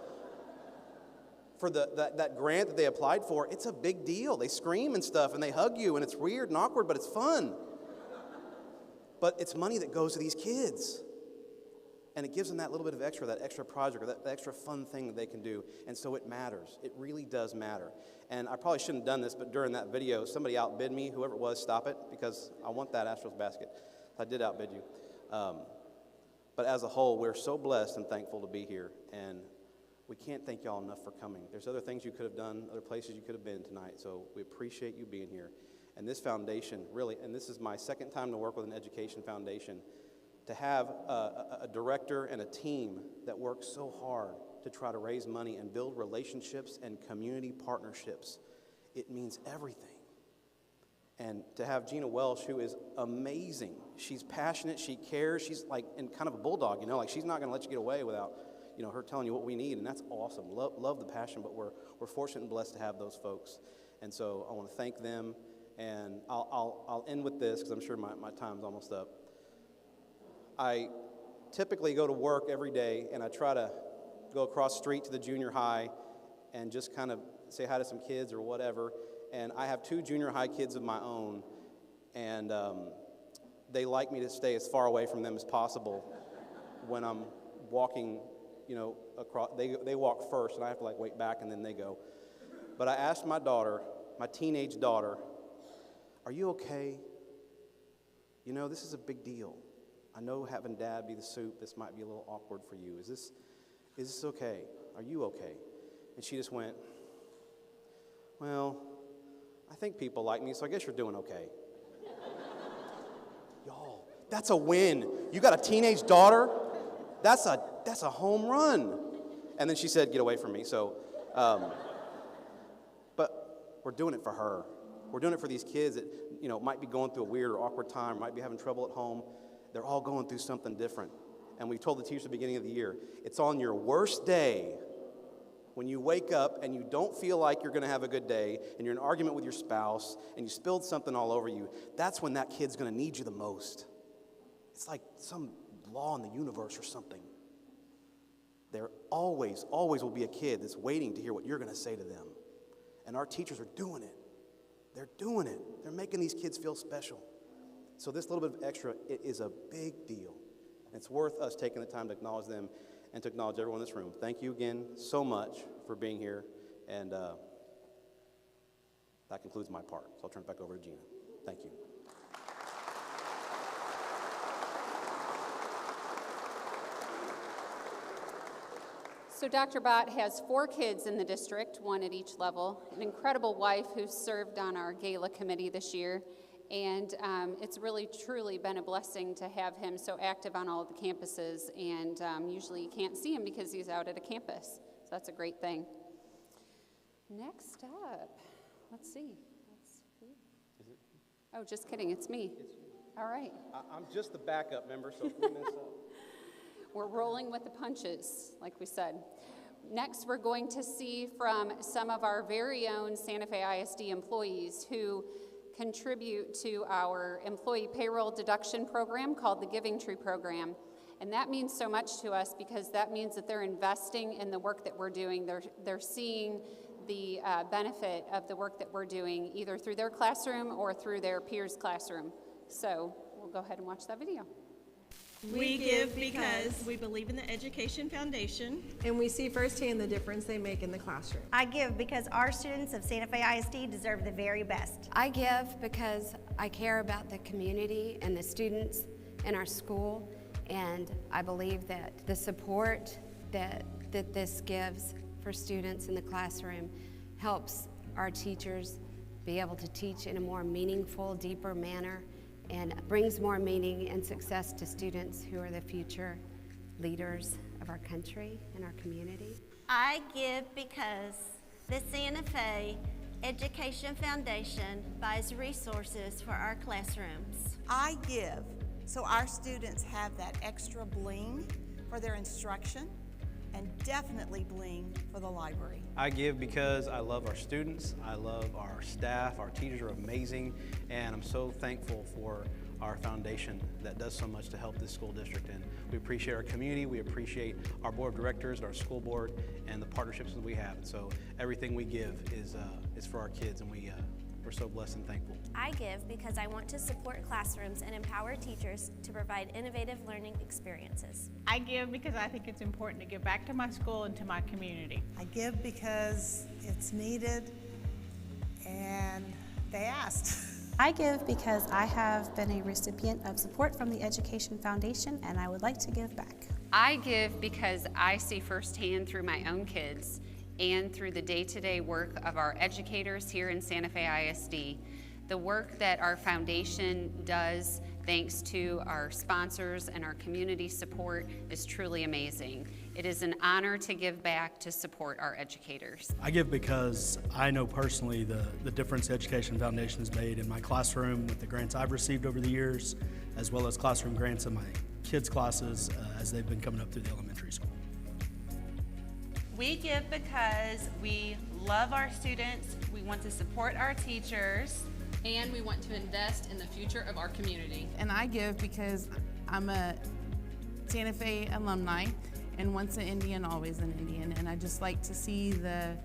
that grant that they applied for, it's a big deal. They scream and stuff, and they hug you, and it's weird and awkward, but it's fun. But it's money that goes to these kids. And it gives them that little bit of extra, that extra project, or that extra fun thing that they can do. And so it matters. It really does matter. And I probably shouldn't have done this, but during that video, somebody outbid me. Whoever it was, stop it, because I want that Astros basket. I did outbid you. But as a whole, we're so blessed and thankful to be here. And we can't thank y'all enough for coming. There's other things you could have done, other places you could have been tonight. So we appreciate you being here. And this foundation, really, and this is my second time to work with an education foundation, to have a director and a team that works so hard to try to raise money and build relationships and community partnerships, it means everything. And to have Gina Welsh, who is amazing. She's passionate, she cares, she's like, and kind of a bulldog, like she's not going to let you get away without, you know, her telling you what we need, and that's awesome. Love the passion, but we're fortunate and blessed to have those folks. And so I want to thank them, and I'll end with this because I'm sure my time's almost up. I typically go to work every day, and I try to go across the street to the junior high and just kind of say hi to some kids or whatever. And I have 2 junior high kids of my own, and they like me to stay as far away from them as possible when I'm walking, you know, across. They walk first, and I have to like wait back, and then they go. But I asked my daughter, my teenage daughter, "Are you okay? You know, this is a big deal. I know having Dad be the soup, this might be a little awkward for you. Is this okay? Are you okay?" And she just went, "Well, I think people like me, so I guess you're doing okay." Y'all, that's a win. You got a teenage daughter? That's a home run. And then she said, "Get away from me." So, but we're doing it for her. We're doing it for these kids that, you know, might be going through a weird or awkward time, might be having trouble at home. They're all going through something different. And we told the teachers at the beginning of the year, it's on your worst day when you wake up and you don't feel like you're going to have a good day, and you're in an argument with your spouse, and you spilled something all over you. That's when that kid's going to need you the most. It's like some law in the universe or something. There always will be a kid that's waiting to hear what you're going to say to them. And our teachers are doing it. They're doing it. They're making these kids feel special. So this little bit of extra, it is a big deal. And it's worth us taking the time to acknowledge them and to acknowledge everyone in this room. Thank you again so much for being here. And that concludes my part. So I'll turn it back over to Gina. Thank you. So Dr. Bott has 4 kids in the district, 1 at each level, an incredible wife who's served on our Gala committee this year, and it's really truly been a blessing to have him so active on all of the campuses, and usually you can't see him because he's out at a campus, so that's a great thing. Next up, let's see. Oh, just kidding, it's me. All right. I'm just the backup member, so 3 minutes up. We're rolling with the punches, like we said. Next, we're going to see from some of our very own Santa Fe ISD employees who contribute to our employee payroll deduction program called the Giving Tree Program. And that means so much to us because that means that they're investing in the work that we're doing. They're seeing the benefit of the work that we're doing either through their classroom or through their peers' classroom. So we'll go ahead and watch that video. We give because we believe in the Education Foundation, and we see firsthand the difference they make in the classroom. I give because our students of Santa Fe ISD deserve the very best. I give because I care about the community and the students in our school, and I believe that the support that this gives for students in the classroom helps our teachers be able to teach in a more meaningful, deeper manner, and brings more meaning and success to students who are the future leaders of our country and our community. I give because the Santa Fe Education Foundation buys resources for our classrooms. I give so our students have that extra bling for their instruction, and definitely bling for the library. I give because I love our students, I love our staff, our teachers are amazing, and I'm so thankful for our foundation that does so much to help this school district. And we appreciate our community, we appreciate our board of directors, our school board, and the partnerships that we have. And so everything we give is for our kids, and we're so blessed and thankful. I give because I want to support classrooms and empower teachers to provide innovative learning experiences. I give because I think it's important to give back to my school and to my community. I give because it's needed and they asked. I give because I have been a recipient of support from the Education Foundation, and I would like to give back. I give because I see firsthand through my own kids and through the day-to-day work of our educators here in Santa Fe ISD. The work that our foundation does, thanks to our sponsors and our community support, is truly amazing. It is an honor to give back to support our educators. I give because I know personally the difference the Education Foundation has made in my classroom with the grants I've received over the years, as well as classroom grants in my kids' classes as they've been coming up through the elementary school. We give because we love our students, we want to support our teachers, and we want to invest in the future of our community. And I give because I'm a Santa Fe alumni, and once an Indian, always an Indian, and I just like to see the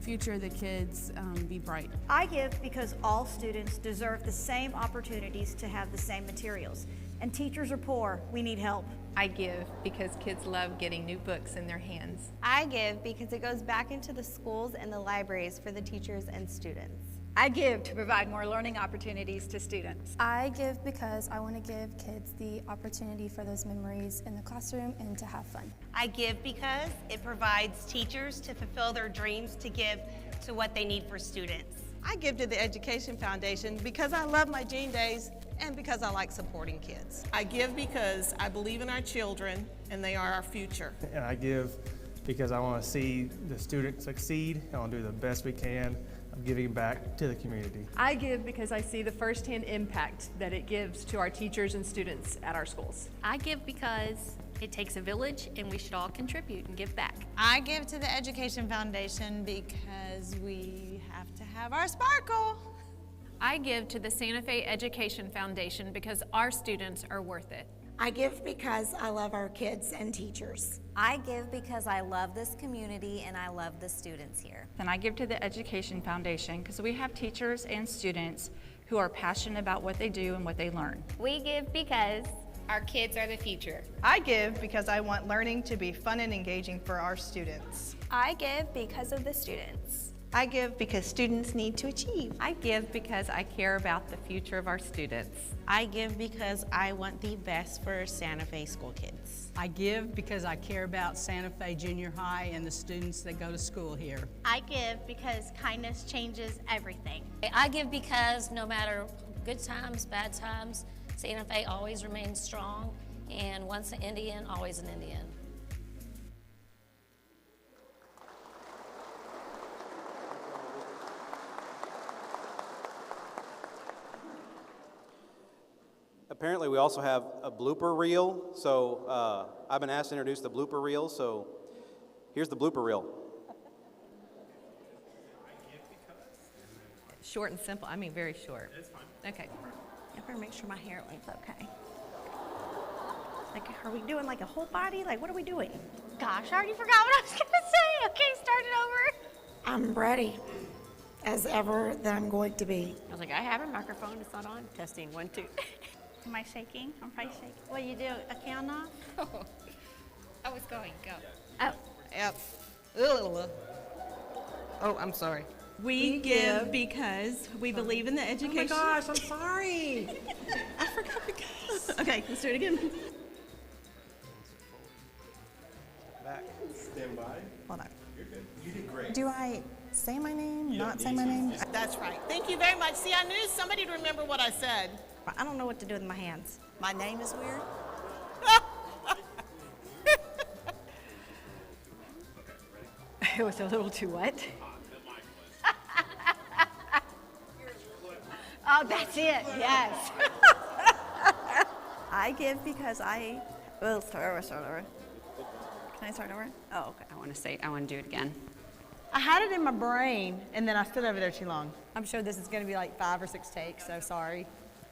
future of the kids be bright. I give because all students deserve the same opportunities to have the same materials. And teachers are poor, we need help. I give because kids love getting new books in their hands. I give because it goes back into the schools and the libraries for the teachers and students. I give to provide more learning opportunities to students. I give because I want to give kids the opportunity for those memories in the classroom and to have fun. I give because it provides teachers to fulfill their dreams to give to what they need for students. I give to the Education Foundation because I love my Gene Days and because I like supporting kids. I give because I believe in our children and they are our future. And I give because I want to see the students succeed. I want to do the best we can of giving back to the community. I give because I see the firsthand impact that it gives to our teachers and students at our schools. I give because it takes a village and we should all contribute and give back. I give to the Education Foundation because we have to have our sparkle. I give to the Santa Fe Education Foundation because our students are worth it. I give because I love our kids and teachers. I give because I love this community and I love the students here. And I give to the Education Foundation because we have teachers and students who are passionate about what they do and what they learn. We give because our kids are the future. I give because I want learning to be fun and engaging for our students. I give because of the students. I give because students need to achieve. I give because I care about the future of our students. I give because I want the best for Santa Fe school kids. I give because I care about Santa Fe Junior High and the students that go to school here. I give because kindness changes everything. I give because no matter good times, bad times, Santa Fe always remains strong, and once an Indian, always an Indian. Apparently we also have a blooper reel, so I've been asked to introduce the blooper reel, so here's the blooper reel. Short and simple, I mean very short. It's fine. Okay. I better make sure my hair length's okay. Like, are we doing like a whole body? Like, what are we doing? Gosh, I already forgot what I was gonna say. Okay, start it over. I'm ready, as ever that I'm going to be. I was like, I have a microphone, it's not on. Testing, 1, 2. Am I shaking? I'm probably shaking. What do you do? A count off? I was going, go. Oh. Yep. Oh, I'm sorry. We give because we believe in the education. Oh my gosh, I'm sorry. I forgot because. Okay, let's do it again. Back. Stand by. Hold on. You're good. You did great. Do I say my name, not say my name? That's right. Thank you very much. See, I knew somebody would remember what I said. I don't know what to do with my hands. My name is weird. It was a little too wet. Oh, that's it, yes. I give because I will start over. Can I start over? Oh, okay. I want to do it again. I had it in my brain, and then I stood over there too long. I'm sure this is going to be like 5 or 6 takes, so sorry.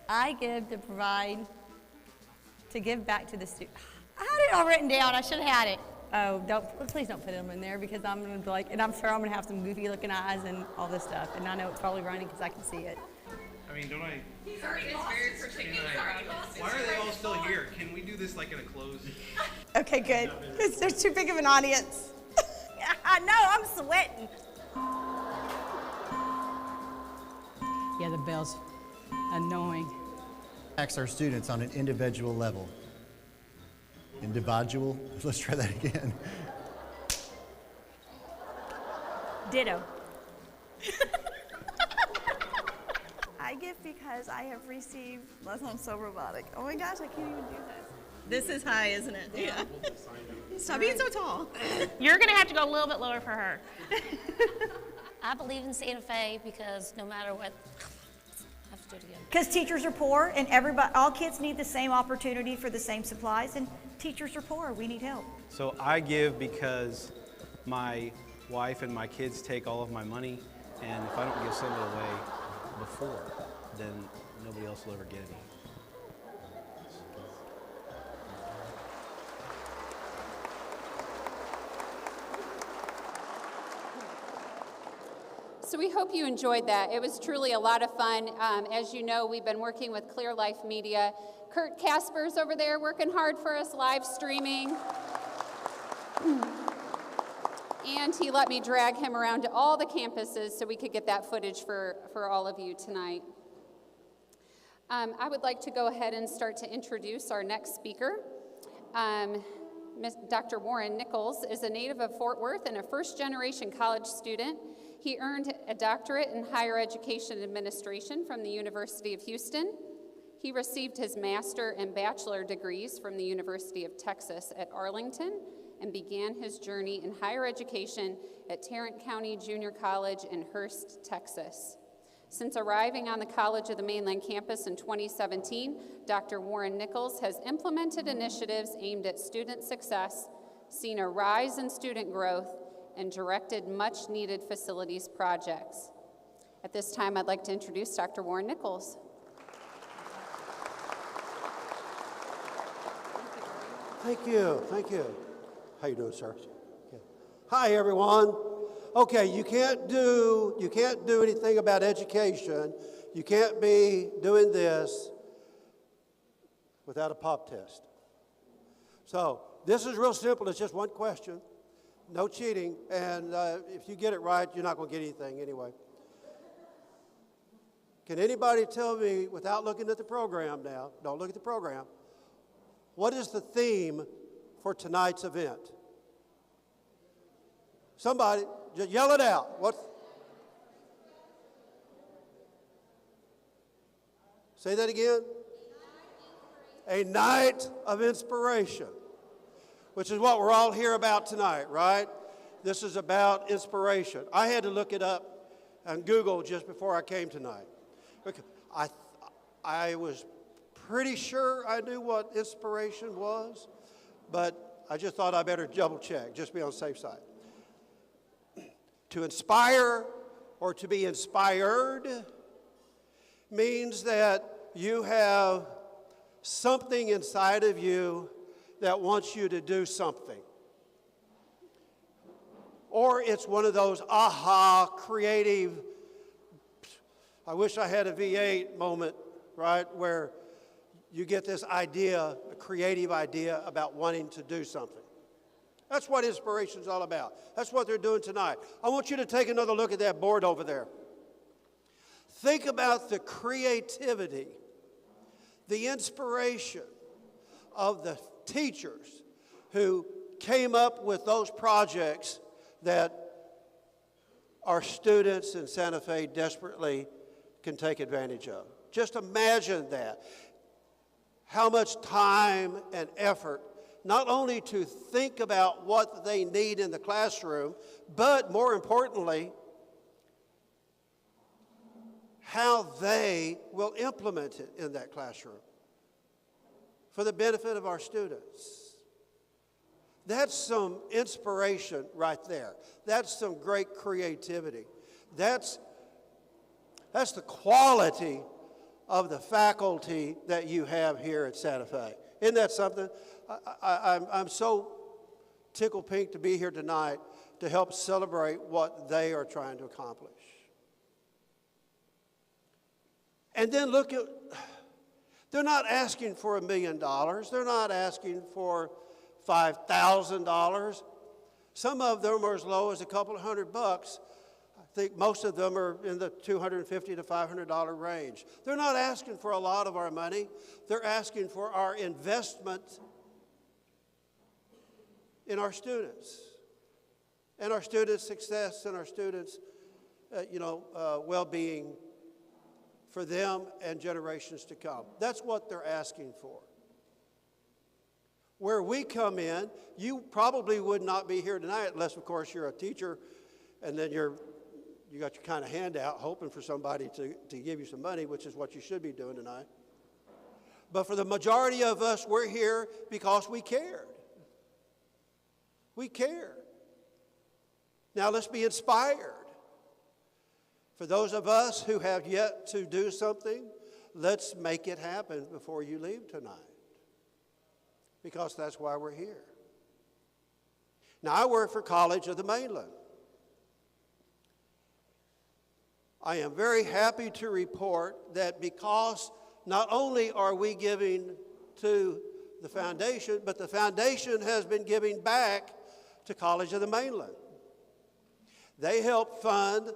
I give to provide, to give back to the student. I had it all written down. I should have had it. Oh, please don't put them in there because I'm going to be like, and I'm sure I'm going to have some goofy looking eyes and all this stuff. And I know it's probably running because I can see it. I mean, don't I? He's already very particular. Why are they all still here? Can we do this like in a closed? Okay, good. Because there's too big of an audience. I know, I'm sweating. Yeah, the bell's annoying. Impacts our students on an individual level. Individual? Let's try that again. Ditto. I give because I have received, that sounds so robotic. Oh my gosh, I can't even do this. This is high, isn't it? Yeah. Stop being so tall. You're going to have to go a little bit lower for her. I believe in Santa Fe because no matter what, I have to do it again. Because teachers are poor and all kids need the same opportunity for the same supplies, and teachers are poor, we need help. So I give because my wife and my kids take all of my money, and if I don't give some of it away before, then nobody else will ever get any. So we hope you enjoyed that. It was truly a lot of fun. As you know, we've been working with Clear Life Media. Kurt Casper's over there working hard for us, live streaming. And he let me drag him around to all the campuses so we could get that footage for all of you tonight. I would like to go ahead and start to introduce our next speaker. Dr. Warren Nichols is a native of Fort Worth and a first-generation college student. He earned a doctorate in higher education administration from the University of Houston. He received his master and bachelor degrees from the University of Texas at Arlington and began his journey in higher education at Tarrant County Junior College in Hurst, Texas. Since arriving on the College of the Mainland campus in 2017, Dr. Warren Nichols has implemented initiatives aimed at student success, seen a rise in student growth, and directed much-needed facilities projects. At this time, I'd like to introduce Dr. Warren Nichols. Thank you, thank you. How you doing, sir? Yeah. Hi, everyone. Okay, you can't do anything about education. You can't be doing this without a pop test. So this is real simple. It's just one question. No cheating, and if you get it right, you're not going to get anything anyway. Can anybody tell me, without looking at the program now, don't look at the program, what is the theme for tonight's event? Somebody, just yell it out. What? Say that again. A night of inspiration, which is what we're all here about tonight, right? This is about inspiration. I had to look it up on Google just before I came tonight. I was pretty sure I knew what inspiration was, but I just thought I better double check, just be on the safe side. To inspire or to be inspired means that you have something inside of you that wants you to do something. Or it's one of those aha, creative, I wish I had a V8 moment, right, where you get this idea, a creative idea about wanting to do something. That's what inspiration is all about. That's what they're doing tonight. I want you to take another look at that board over there. Think about the creativity, the inspiration of the teachers who came up with those projects that our students in Santa Fe desperately can take advantage of. Just imagine that. How much time and effort, not only to think about what they need in the classroom, but more importantly, how they will implement it in that classroom for the benefit of our students. That's some inspiration right there. That's some great creativity. That's the quality of the faculty that you have here at Santa Fe. Isn't that something? I'm so tickled pink to be here tonight to help celebrate what they are trying to accomplish. And then look at, they're not asking for $1 million. They're not asking for $5,000. Some of them are as low as a couple of $100. I think most of them are in the $250 to $500 range. They're not asking for a lot of our money. They're asking for our investment in our students and our students' success and our students' well-being for them and generations to come. That's what they're asking for. Where we come in, you probably would not be here tonight unless, of course, you're a teacher and then you got your kind of handout hoping for somebody to give you some money, which is what you should be doing tonight. But for the majority of us, we're here because we cared. We care. Now let's be inspired. For those of us who have yet to do something, let's make it happen before you leave tonight. Because that's why we're here. Now, I work for College of the Mainland. I am very happy to report that because not only are we giving to the foundation, but the foundation has been giving back to College of the Mainland. They help fund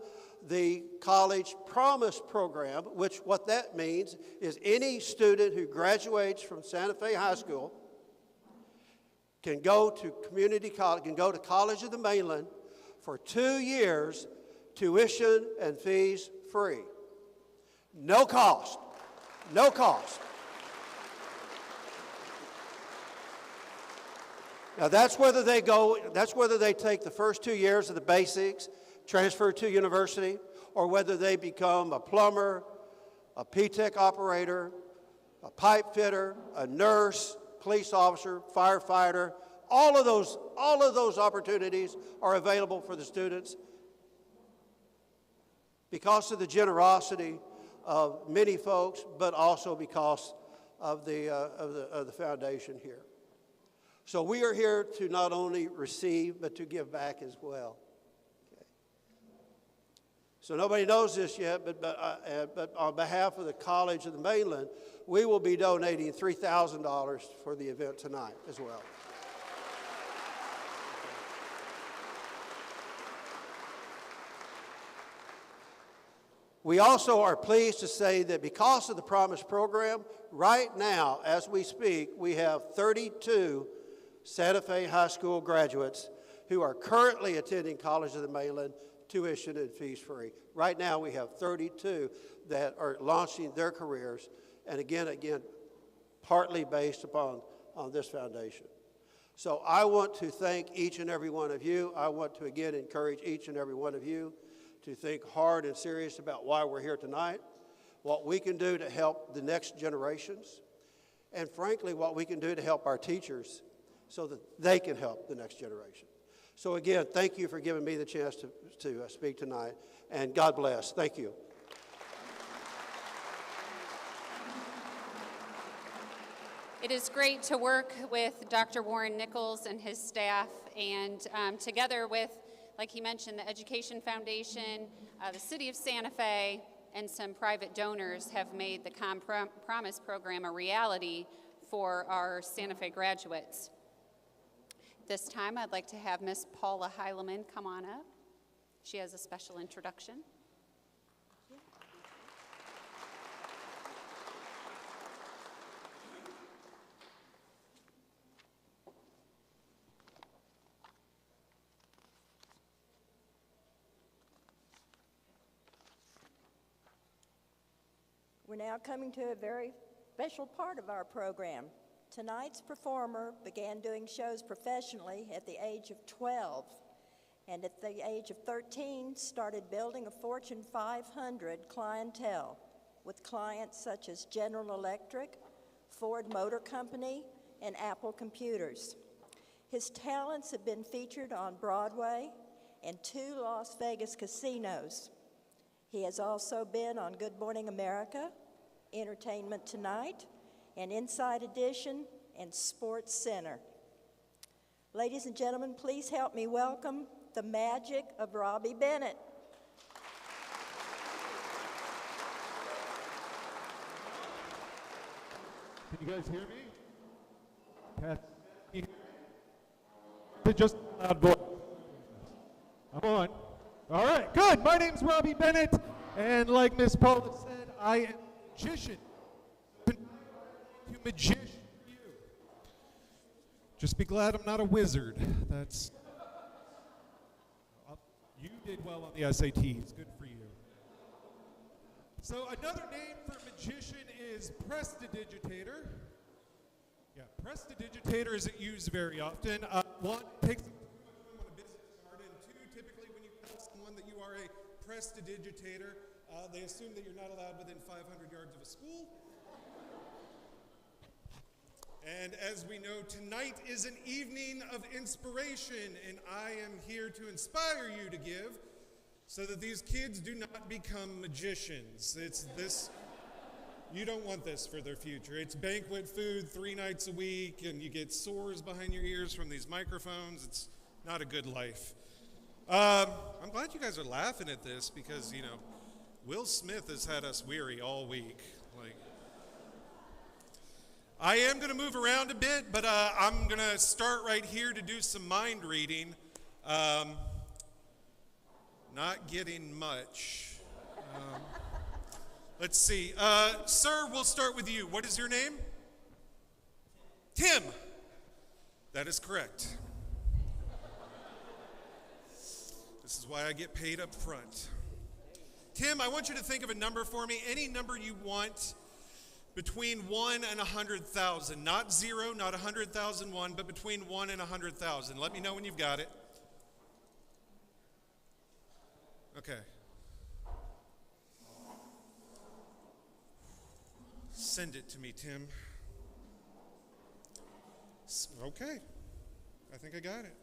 the College Promise Program, which what that means is any student who graduates from Santa Fe High School can go to community college, can go to College of the Mainland for 2 years, tuition and fees free. No cost. No cost. Now that's whether they take the first 2 years of the basics, transfer to university, or whether they become a plumber, a P-Tech operator, a pipe fitter, a nurse, police officer, firefighter. All of those opportunities are available for the students because of the generosity of many folks, but also because of the foundation here. So we are here to not only receive, but to give back as well. Okay. So nobody knows this yet, but on behalf of the College of the Mainland, we will be donating $3,000 for the event tonight as well. We also are pleased to say that because of the Promise Program, right now, as we speak, we have 32 Santa Fe High School graduates who are currently attending College of the Mainland, tuition and fees free. Right now, we have 32 that are launching their careers, and again, partly based upon this foundation. So I want to thank each and every one of you. I want to again encourage each and every one of you to think hard and serious about why we're here tonight, what we can do to help the next generations, and frankly, what we can do to help our teachers so that they can help the next generation. So again, thank you for giving me the chance to speak tonight, and God bless. Thank you. It is great to work with Dr. Warren Nichols and his staff, and together with, like he mentioned, the Education Foundation, the City of Santa Fe, and some private donors have made the Promise program a reality for our Santa Fe graduates. This time, I'd like to have Miss Paula Heileman come on up. She has a special introduction. We're now coming to a very special part of our program. Tonight's performer began doing shows professionally at the age of 12, and at the age of 13 started building a Fortune 500 clientele with clients such as General Electric, Ford Motor Company, and Apple Computers. His talents have been featured on Broadway and 2 Las Vegas casinos. He has also been on Good Morning America, Entertainment Tonight, and Inside Edition, and Sports Center. Ladies and gentlemen, please help me welcome the magic of Robbie Bennett. Can you guys hear me? Pat, can you hear me? Just a loud voice. I'm on. All right, good. My name's Robbie Bennett, and like Miss Paula said, I am a magician. Magician for you. Just be glad I'm not a wizard. That's. You did well on the SATs. Good for you. So another name for magician is prestidigitator. Yeah, prestidigitator isn't used very often. One, takes some time on a business card, and 2, typically when you tell someone that you are a prestidigitator, they assume that you're not allowed within 500 yards of a school. And as we know, tonight is an evening of inspiration, and I am here to inspire you to give so that these kids do not become magicians. It's this, you don't want this for their future. It's banquet food 3 nights a week, and you get sores behind your ears from these microphones. It's not a good life. I'm glad you guys are laughing at this because, you know, Will Smith has had us weary all week. I am going to move around a bit, but I'm going to start right here to do some mind reading. Not getting much. Let's see. Sir, we'll start with you. What is your name? Tim. That is correct. This is why I get paid up front. Tim, I want you to think of a number for me, any number you want between 1 and 100,000. Not 0, not 100,001, but between 1 and 100,000. Let me know when you've got it. Okay. Send it to me, Tim. Okay. I think I got it.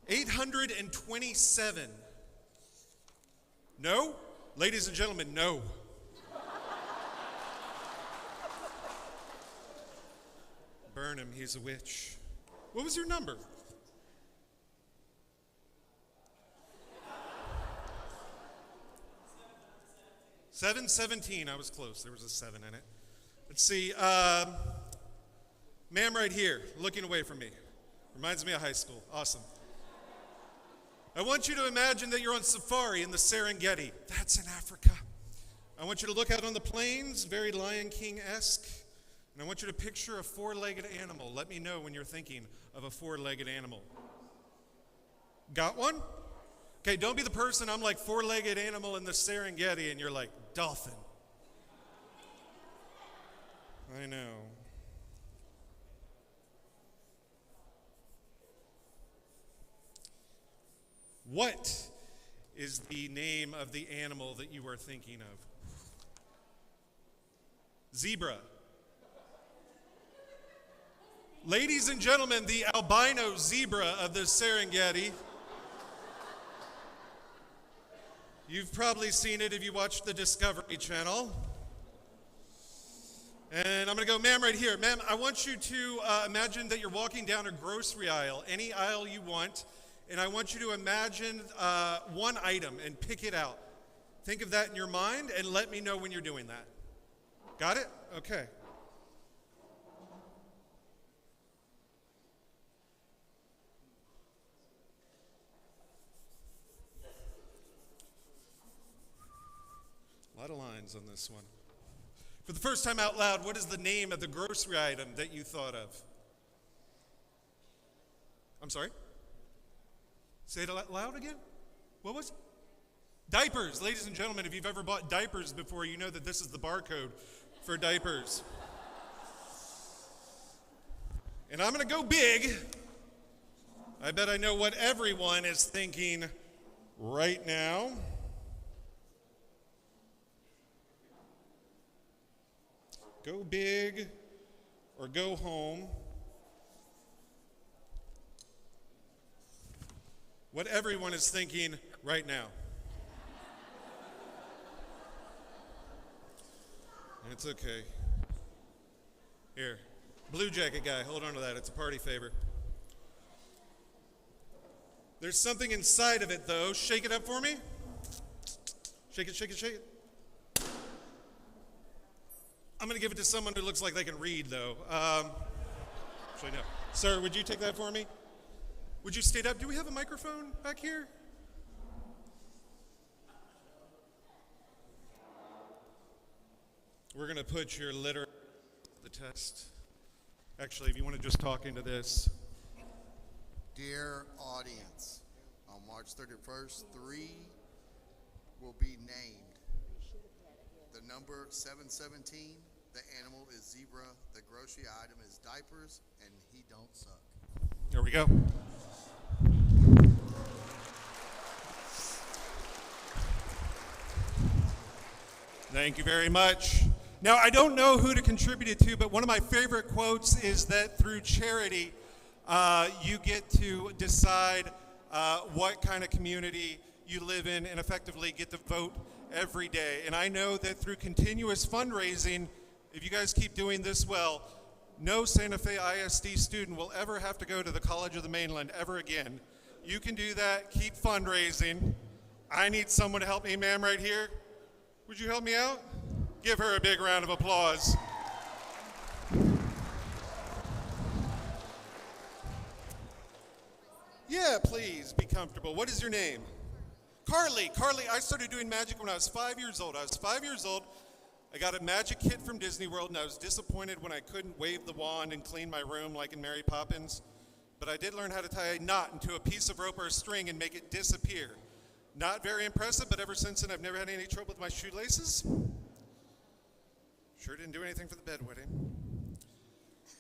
827. No? Ladies and gentlemen, no. Burn him, he's a witch. What was your number? 717. I was close. There was a 7 in it. Let's see. Ma'am right here, looking away from me. Reminds me of high school. Awesome. I want you to imagine that you're on safari in the Serengeti. That's in Africa. I want you to look out on the plains, very Lion King-esque. And I want you to picture a 4-legged animal. Let me know when you're thinking of a 4-legged animal. Got one? Okay, don't be the person, I'm like 4-legged animal in the Serengeti, and you're like, dolphin. I know. What is the name of the animal that you are thinking of? Zebra. Ladies and gentlemen, the albino zebra of the Serengeti. You've probably seen it if you watched the Discovery Channel. And I'm going to go, ma'am, right here. Ma'am, I want you to imagine that you're walking down a grocery aisle, any aisle you want, and I want you to imagine one item and pick it out. Think of that in your mind and let me know when you're doing that. Got it? Okay. A lot of lines on this one. For the first time out loud, what is the name of the grocery item that you thought of? I'm sorry? Say it loud again? What was it? Diapers. Ladies and gentlemen, if you've ever bought diapers before, you know that this is the barcode for diapers. And I'm going to go big. I bet I know what everyone is thinking right now. Go big or go home. What everyone is thinking right now. It's okay. Here, blue jacket guy, hold on to that. It's a party favor. There's something inside of it, though. Shake it up for me. Shake it, shake it, shake it. I'm going to give it to someone who looks like they can read, though. Actually, no. Sir, would you take that for me? Would you stand up? Do we have a microphone back here? We're going to put your letter to the test. Actually, if you want to just talk into this. Dear audience, on March 31st, 3 will be named. The number 717, the animal is zebra, the grocery item is diapers, and he don't suck. There we go. Thank you very much. Now, I don't know who to contribute it to, but one of my favorite quotes is that through charity, you get to decide what kind of community you live in and effectively get to vote every day. And I know that through continuous fundraising, if you guys keep doing this well, no Santa Fe ISD student will ever have to go to the College of the Mainland ever again. You can do that, keep fundraising. I need someone to help me, ma'am, right here. Would you help me out? Give her a big round of applause. Yeah, please, be comfortable. What is your name? Carly. Carly, I started doing magic when I was 5 years old. I was 5 years old. I got a magic kit from Disney World, and I was disappointed when I couldn't wave the wand and clean my room like in Mary Poppins. But I did learn how to tie a knot into a piece of rope or a string and make it disappear. Not very impressive, but ever since then, I've never had any trouble with my shoelaces. Sure didn't do anything for the bedwetting.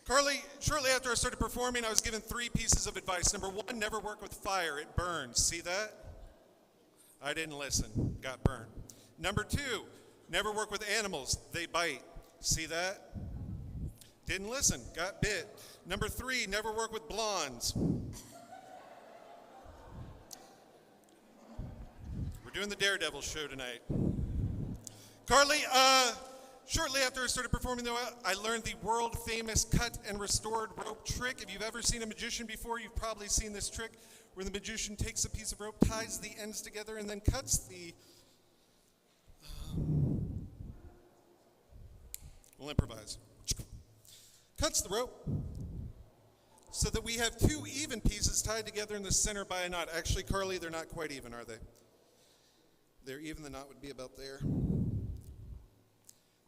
Carly, shortly after I started performing, I was given 3 pieces of advice. Number 1, never work with fire, it burns. See that? I didn't listen, got burned. Number 2, never work with animals, they bite. See that? Didn't listen, got bit. Number 3, never work with blondes. We're doing the Daredevil show tonight. Carly, shortly after I started performing, though, I learned the world-famous cut and restored rope trick. If you've ever seen a magician before, you've probably seen this trick where the magician takes a piece of rope, ties the ends together, and then cuts the... we'll improvise. Cuts the rope so that we have 2 even pieces tied together in the center by a knot. Actually, Carly, they're not quite even, are they? They're even, the knot would be about there.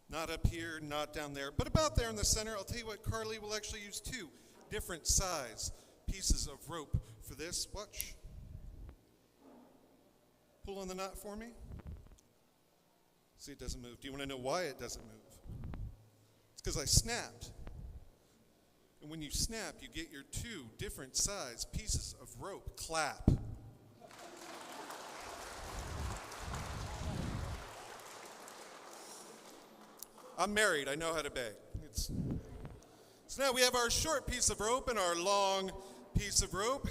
Not up here, not down there, but about there in the center. I'll tell you what, Carly will actually use 2 different size pieces of rope for this. Watch. Pull on the knot for me. See, it doesn't move. Do you want to know why it doesn't move? It's because I snapped. And when you snap, you get your 2 different size pieces of rope. Clap. I'm married, I know how to beg. So now we have our short piece of rope and our long piece of rope.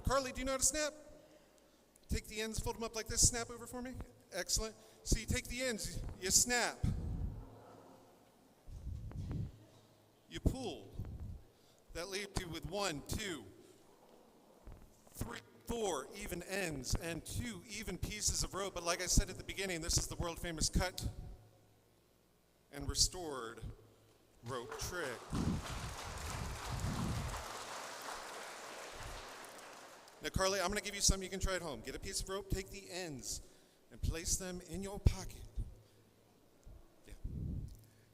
Carly, do you know how to snap? Take the ends, fold them up like this, snap over for me. Excellent. So you take the ends, you snap. You pull. That leaves you with 1, 2, 3, 4 even ends and 2 even pieces of rope. But like I said at the beginning, this is the world famous cut and restored rope trick. Now, Carly, I'm going to give you something you can try at home. Get a piece of rope, take the ends, and place them in your pocket. Yeah.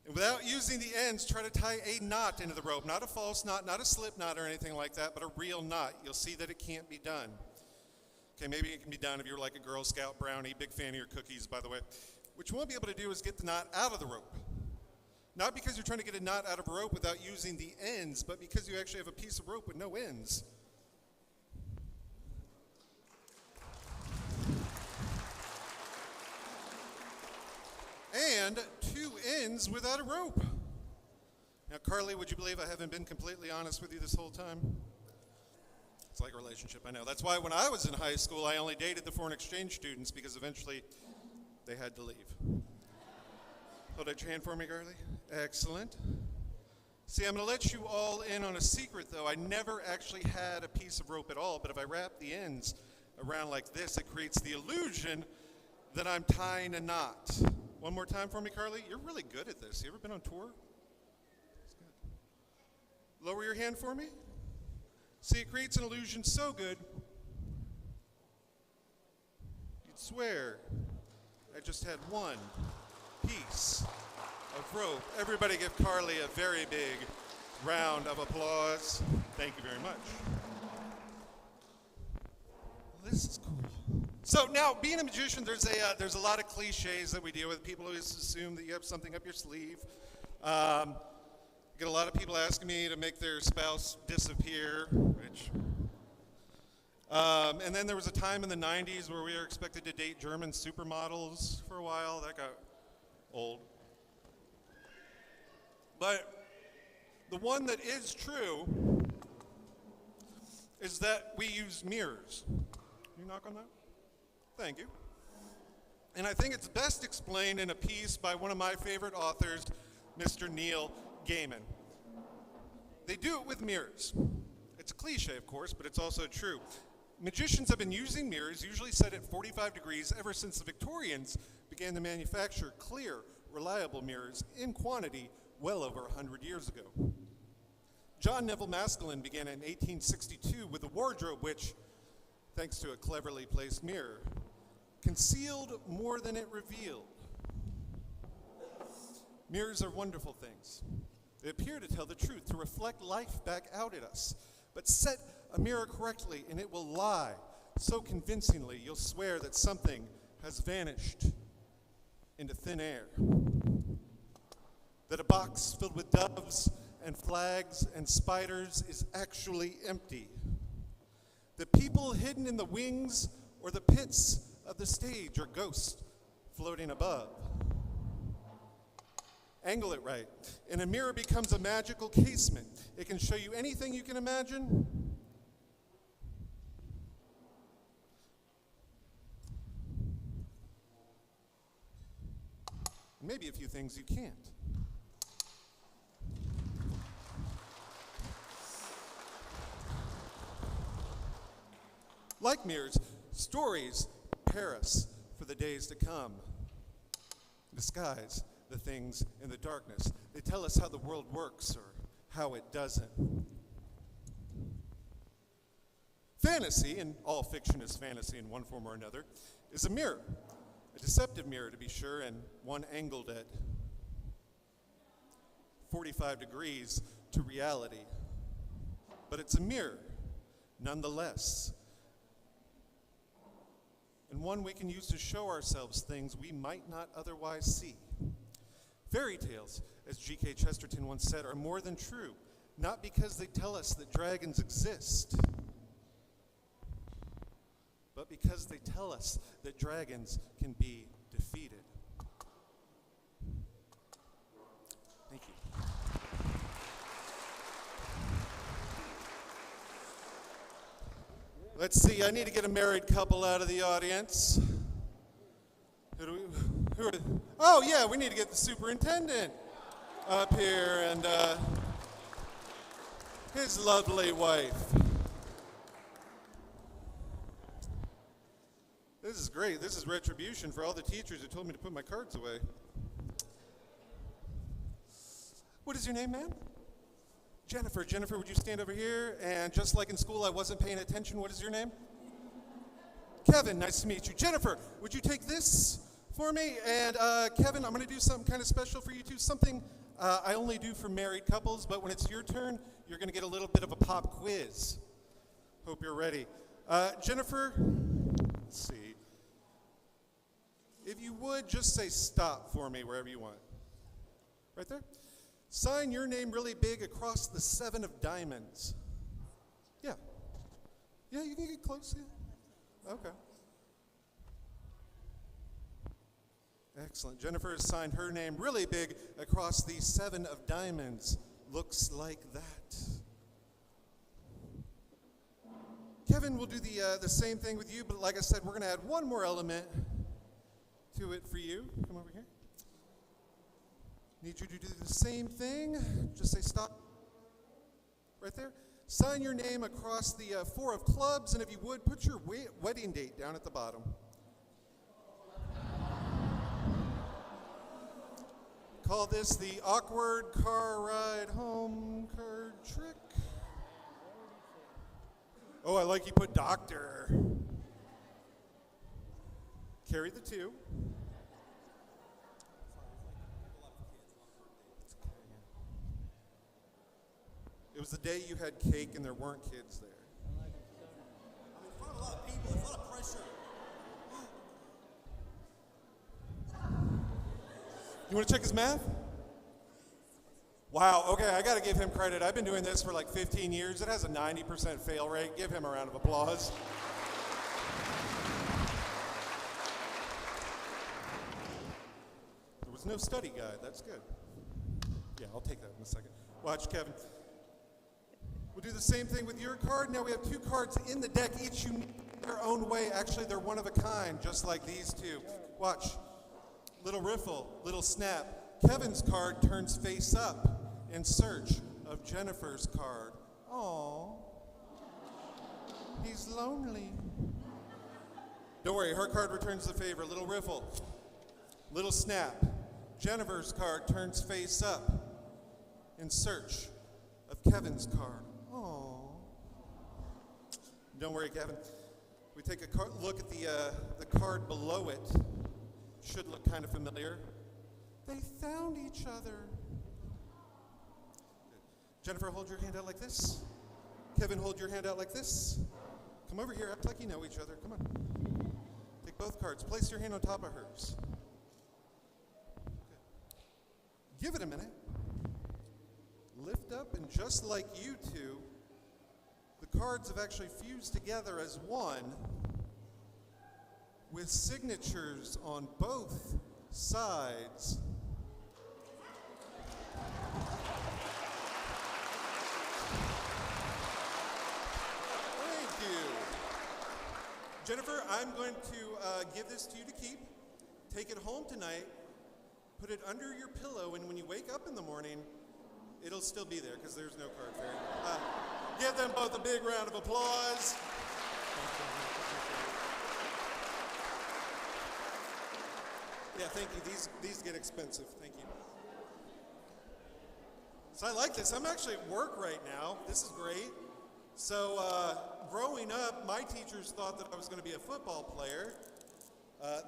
And without using the ends, try to tie a knot into the rope. Not a false knot, not a slip knot or anything like that, but a real knot. You'll see that it can't be done. Okay, maybe it can be done if you're like a Girl Scout brownie. Big fan of your cookies, by the way. What you won't be able to do is get the knot out of the rope. Not because you're trying to get a knot out of a rope without using the ends, but because you actually have a piece of rope with no ends. And 2 ends without a rope. Now, Carly, would you believe I haven't been completely honest with you this whole time? It's like a relationship, I know. That's why when I was in high school, I only dated the foreign exchange students because eventually they had to leave. Hold out your hand for me, Carly. Excellent. See, I'm going to let you all in on a secret, though. I never actually had a piece of rope at all, but if I wrap the ends around like this, it creates the illusion that I'm tying a knot. One more time for me, Carly. You're really good at this. You ever been on tour? That's good. Lower your hand for me. See, it creates an illusion so good, you'd swear I just had 1 piece of rope. Everybody give Carly a very big round of applause. Thank you very much. Well, this is cool. So now, being a magician, there's a lot of cliches that we deal with. People always assume that you have something up your sleeve. Get a lot of people asking me to make their spouse disappear, which... and then there was a time in the 90s where we were expected to date German supermodels for a while. That got old. But the one that is true is that we use mirrors. Can you knock on that? Thank you. And I think it's best explained in a piece by one of my favorite authors, Mr. Neil Gaiman. They do it with mirrors. It's a cliche, of course, but it's also true. Magicians have been using mirrors, usually set at 45 degrees, ever since the Victorians began to manufacture clear, reliable mirrors in quantity well over 100 years ago. John Neville Maskelyne began in 1862 with a wardrobe which, thanks to a cleverly placed mirror, concealed more than it revealed. Mirrors are wonderful things. They appear to tell the truth, to reflect life back out at us. But set a mirror correctly and it will lie so convincingly you'll swear that something has vanished into thin air. That a box filled with doves and flags and spiders is actually empty. That people hidden in the wings or the pits of the stage are ghosts floating above. Angle it right, and a mirror becomes a magical casement. It can show you anything you can imagine. Maybe a few things you can't. Like mirrors, stories prepare us for the days to come. Disguise the things in the darkness. They tell us how the world works or how it doesn't. Fantasy, and all fiction is fantasy in one form or another, is a mirror. A deceptive mirror, to be sure, and one angled at 45 degrees to reality. But it's a mirror, nonetheless. And one we can use to show ourselves things we might not otherwise see. Fairy tales, as G.K. Chesterton once said, are more than true, not because they tell us that dragons exist, but because they tell us that dragons can be defeated. Thank you. Let's see, I need to get a married couple out of the audience. Oh yeah, we need to get the superintendent up here and his lovely wife. This is great. This is retribution for all the teachers who told me to put my cards away. What is your name, ma'am? Jennifer. Jennifer, would you stand over here? And just like in school, I wasn't paying attention. What is your name? Kevin, nice to meet you. Jennifer, would you take this for me? And Kevin, I'm going to do something kind of special for you too. Something I only do for married couples, but when it's your turn, you're going to get a little bit of a pop quiz. Hope you're ready. Jennifer, let's see. If you would, just say stop for me wherever you want. Right there. Sign your name really big across the 7 of diamonds. Yeah. Yeah, you can get close. Yeah. Okay. Excellent. Jennifer has signed her name really big across the 7 of diamonds. Looks like that. Kevin will do the same thing with you, but like I said, we're going to add one more element to it for you. Come over here. Need you to do the same thing. Just say stop. Right there. Sign your name across the 4 of clubs, and if you would, put your wedding date down at the bottom. Call this the awkward car ride home card trick. Oh, I like you put doctor. Carry the 2. It was the day you had cake and there weren't kids there. I mean, in front of a lot of people, there's a lot of pressure. You want to check his math? Wow, okay, I got to give him credit. I've been doing this for like 15 years. It has a 90% fail rate. Give him a round of applause. There was no study guide. That's good. Yeah, I'll take that in a second. Watch, Kevin. We'll do the same thing with your card. Now we have 2 cards in the deck, each unique in their own way. Actually, they're one of a kind, just like these 2. Watch. Little riffle, little snap. Kevin's card turns face up in search of Jennifer's card. Aww. He's lonely. Don't worry, her card returns the favor. Little riffle, little snap. Jennifer's card turns face up in search of Kevin's card. Aww. Don't worry, Kevin. We take a look at the card below it. Should look kind of familiar. They found each other. Jennifer, hold your hand out like this. Kevin, hold your hand out like this. Come over here, act like you know each other. Come on. Take both cards. Place your hand on top of hers. Good. Give it a minute. Lift up, and just like you 2, the cards have actually fused together as one with signatures on both sides. Jennifer, I'm going to give this to you to keep. Take it home tonight, put it under your pillow, and when you wake up in the morning, it'll still be there because there's no card fairy. Give them both a big round of applause. Yeah, thank you. These get expensive. Thank you. So I like this. I'm actually at work right now. This is great. So growing up, my teachers thought that I was going to be a football player.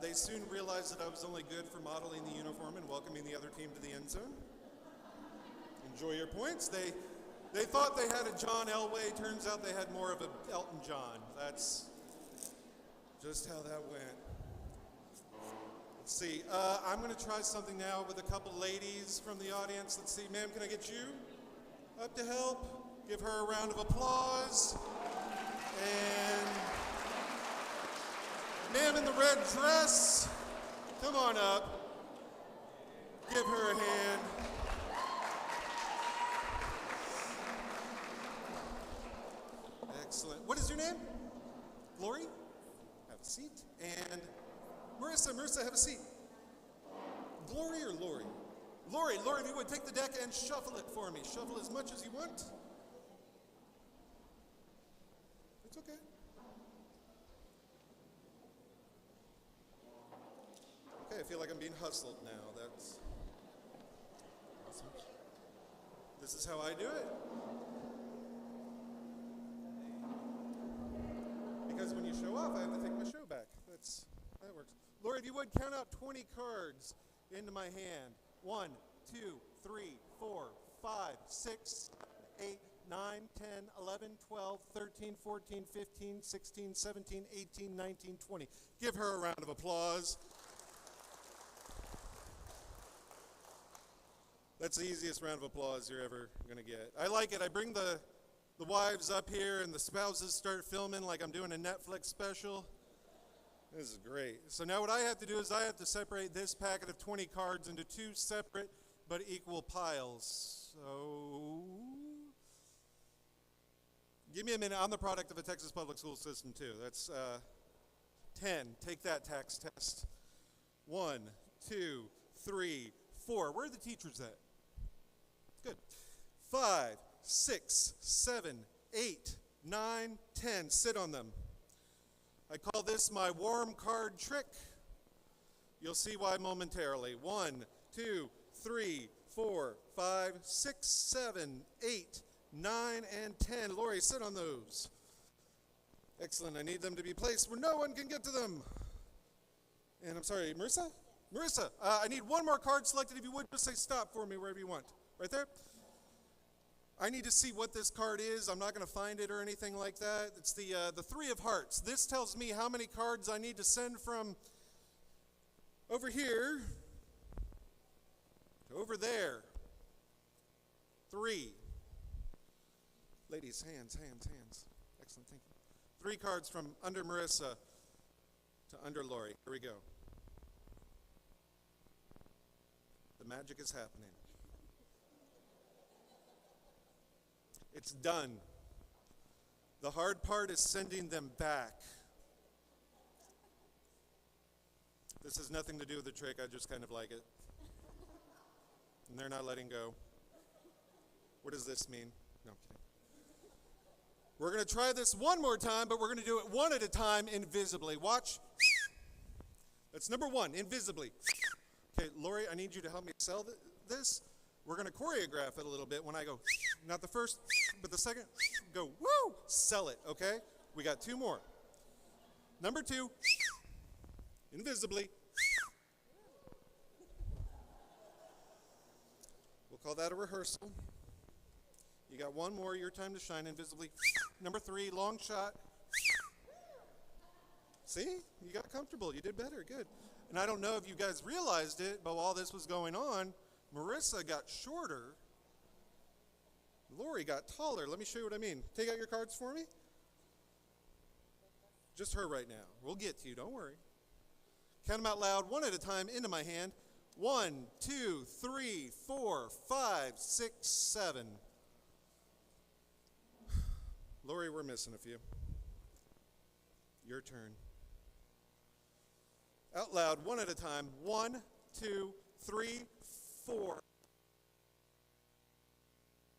They soon realized that I was only good for modeling the uniform and welcoming the other team to the end zone. Enjoy your points. They thought they had a John Elway. Turns out they had more of a Elton John. That's just how that went. Let's see. I'm going to try something now with a couple ladies from the audience. Let's see. Ma'am, can I get you up to help? Give her a round of applause. And ma'am in the red dress, come on up. Give her a hand. Excellent. What is your name? Glory? Have a seat. And Marissa, have a seat. Glory or Lori? Lori, if you would take the deck and shuffle it for me. Shuffle as much as you want. It's okay. Okay, I feel like I'm being hustled now. That's awesome. This is how I do it. Because when you show off, I have to take my show back. That works. Lori, if you would count out 20 cards into my hand. 1, 2, 3, 4, 5, 6, 8, 9, 10, 11, 12, 13, 14, 15, 16, 17, 18, 19, 20. Give her a round of applause. That's the easiest round of applause you're ever going to get. I like it. I bring the wives up here and the spouses start filming like I'm doing a Netflix special. This is great. So now what I have to do is I have to separate this packet of 20 cards into 2 separate but equal piles. So give me a minute. I'm the product of a Texas public school system too. That's 10. Take that tax test. 1, 2, 3, 4. Where are the teachers at? Good. 5, 6, 7, 8, 9, 10. Sit on them. I call this my warm card trick. You'll see why momentarily. 1, 2, 3, 4, 5, 6, 7, 8, 9, and 10. Lori, sit on those. Excellent. I need them to be placed where no one can get to them. And I'm sorry, Marissa? Marissa, I need one more card selected. If you would, just say stop for me wherever you want. Right there? I need to see what this card is. I'm not going to find it or anything like that. It's the 3 of hearts. This tells me how many cards I need to send from over here to over there. 3. Ladies, hands. Excellent, thank you. 3 cards from under Marissa to under Lori. Here we go. The magic is happening. It's done. The hard part is sending them back. This has nothing to do with the trick, I just kind of like it. And they're not letting go. What does this mean? No, I'm kidding. We're going to try this one more time, but we're going to do it one at a time invisibly. Watch. That's number one, invisibly. Okay, Lori, I need you to help me sell this. We're going to choreograph it a little bit when I go, not the first, but the second, go, woo, sell it, okay? We got two more. Number two, invisibly. We'll call that a rehearsal. You got one more, your time to shine, invisibly. Number three, long shot. See, you got comfortable, you did better, good. And I don't know if you guys realized it, but while this was going on, Marissa got shorter, Lori got taller. Let me show you what I mean. Take out your cards for me. Just her right now. We'll get to you, don't worry. Count them out loud, one at a time, into my hand. 1, 2, 3, 4, 5, 6, 7. Lori, we're missing a few. Your turn. Out loud, one at a time. 1, 2, 3, 4,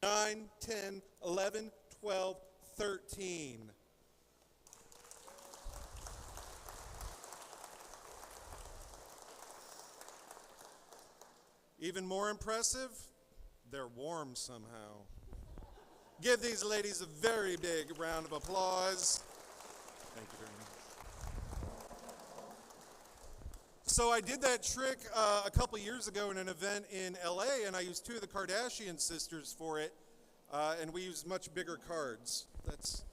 9, 10, 11, 12, 13. Even more impressive, they're warm somehow. Give these ladies a very big round of applause. Thank you very much. So I did that trick a couple years ago in an event in LA, and I used two of the Kardashian sisters for it, and we used much bigger cards. That's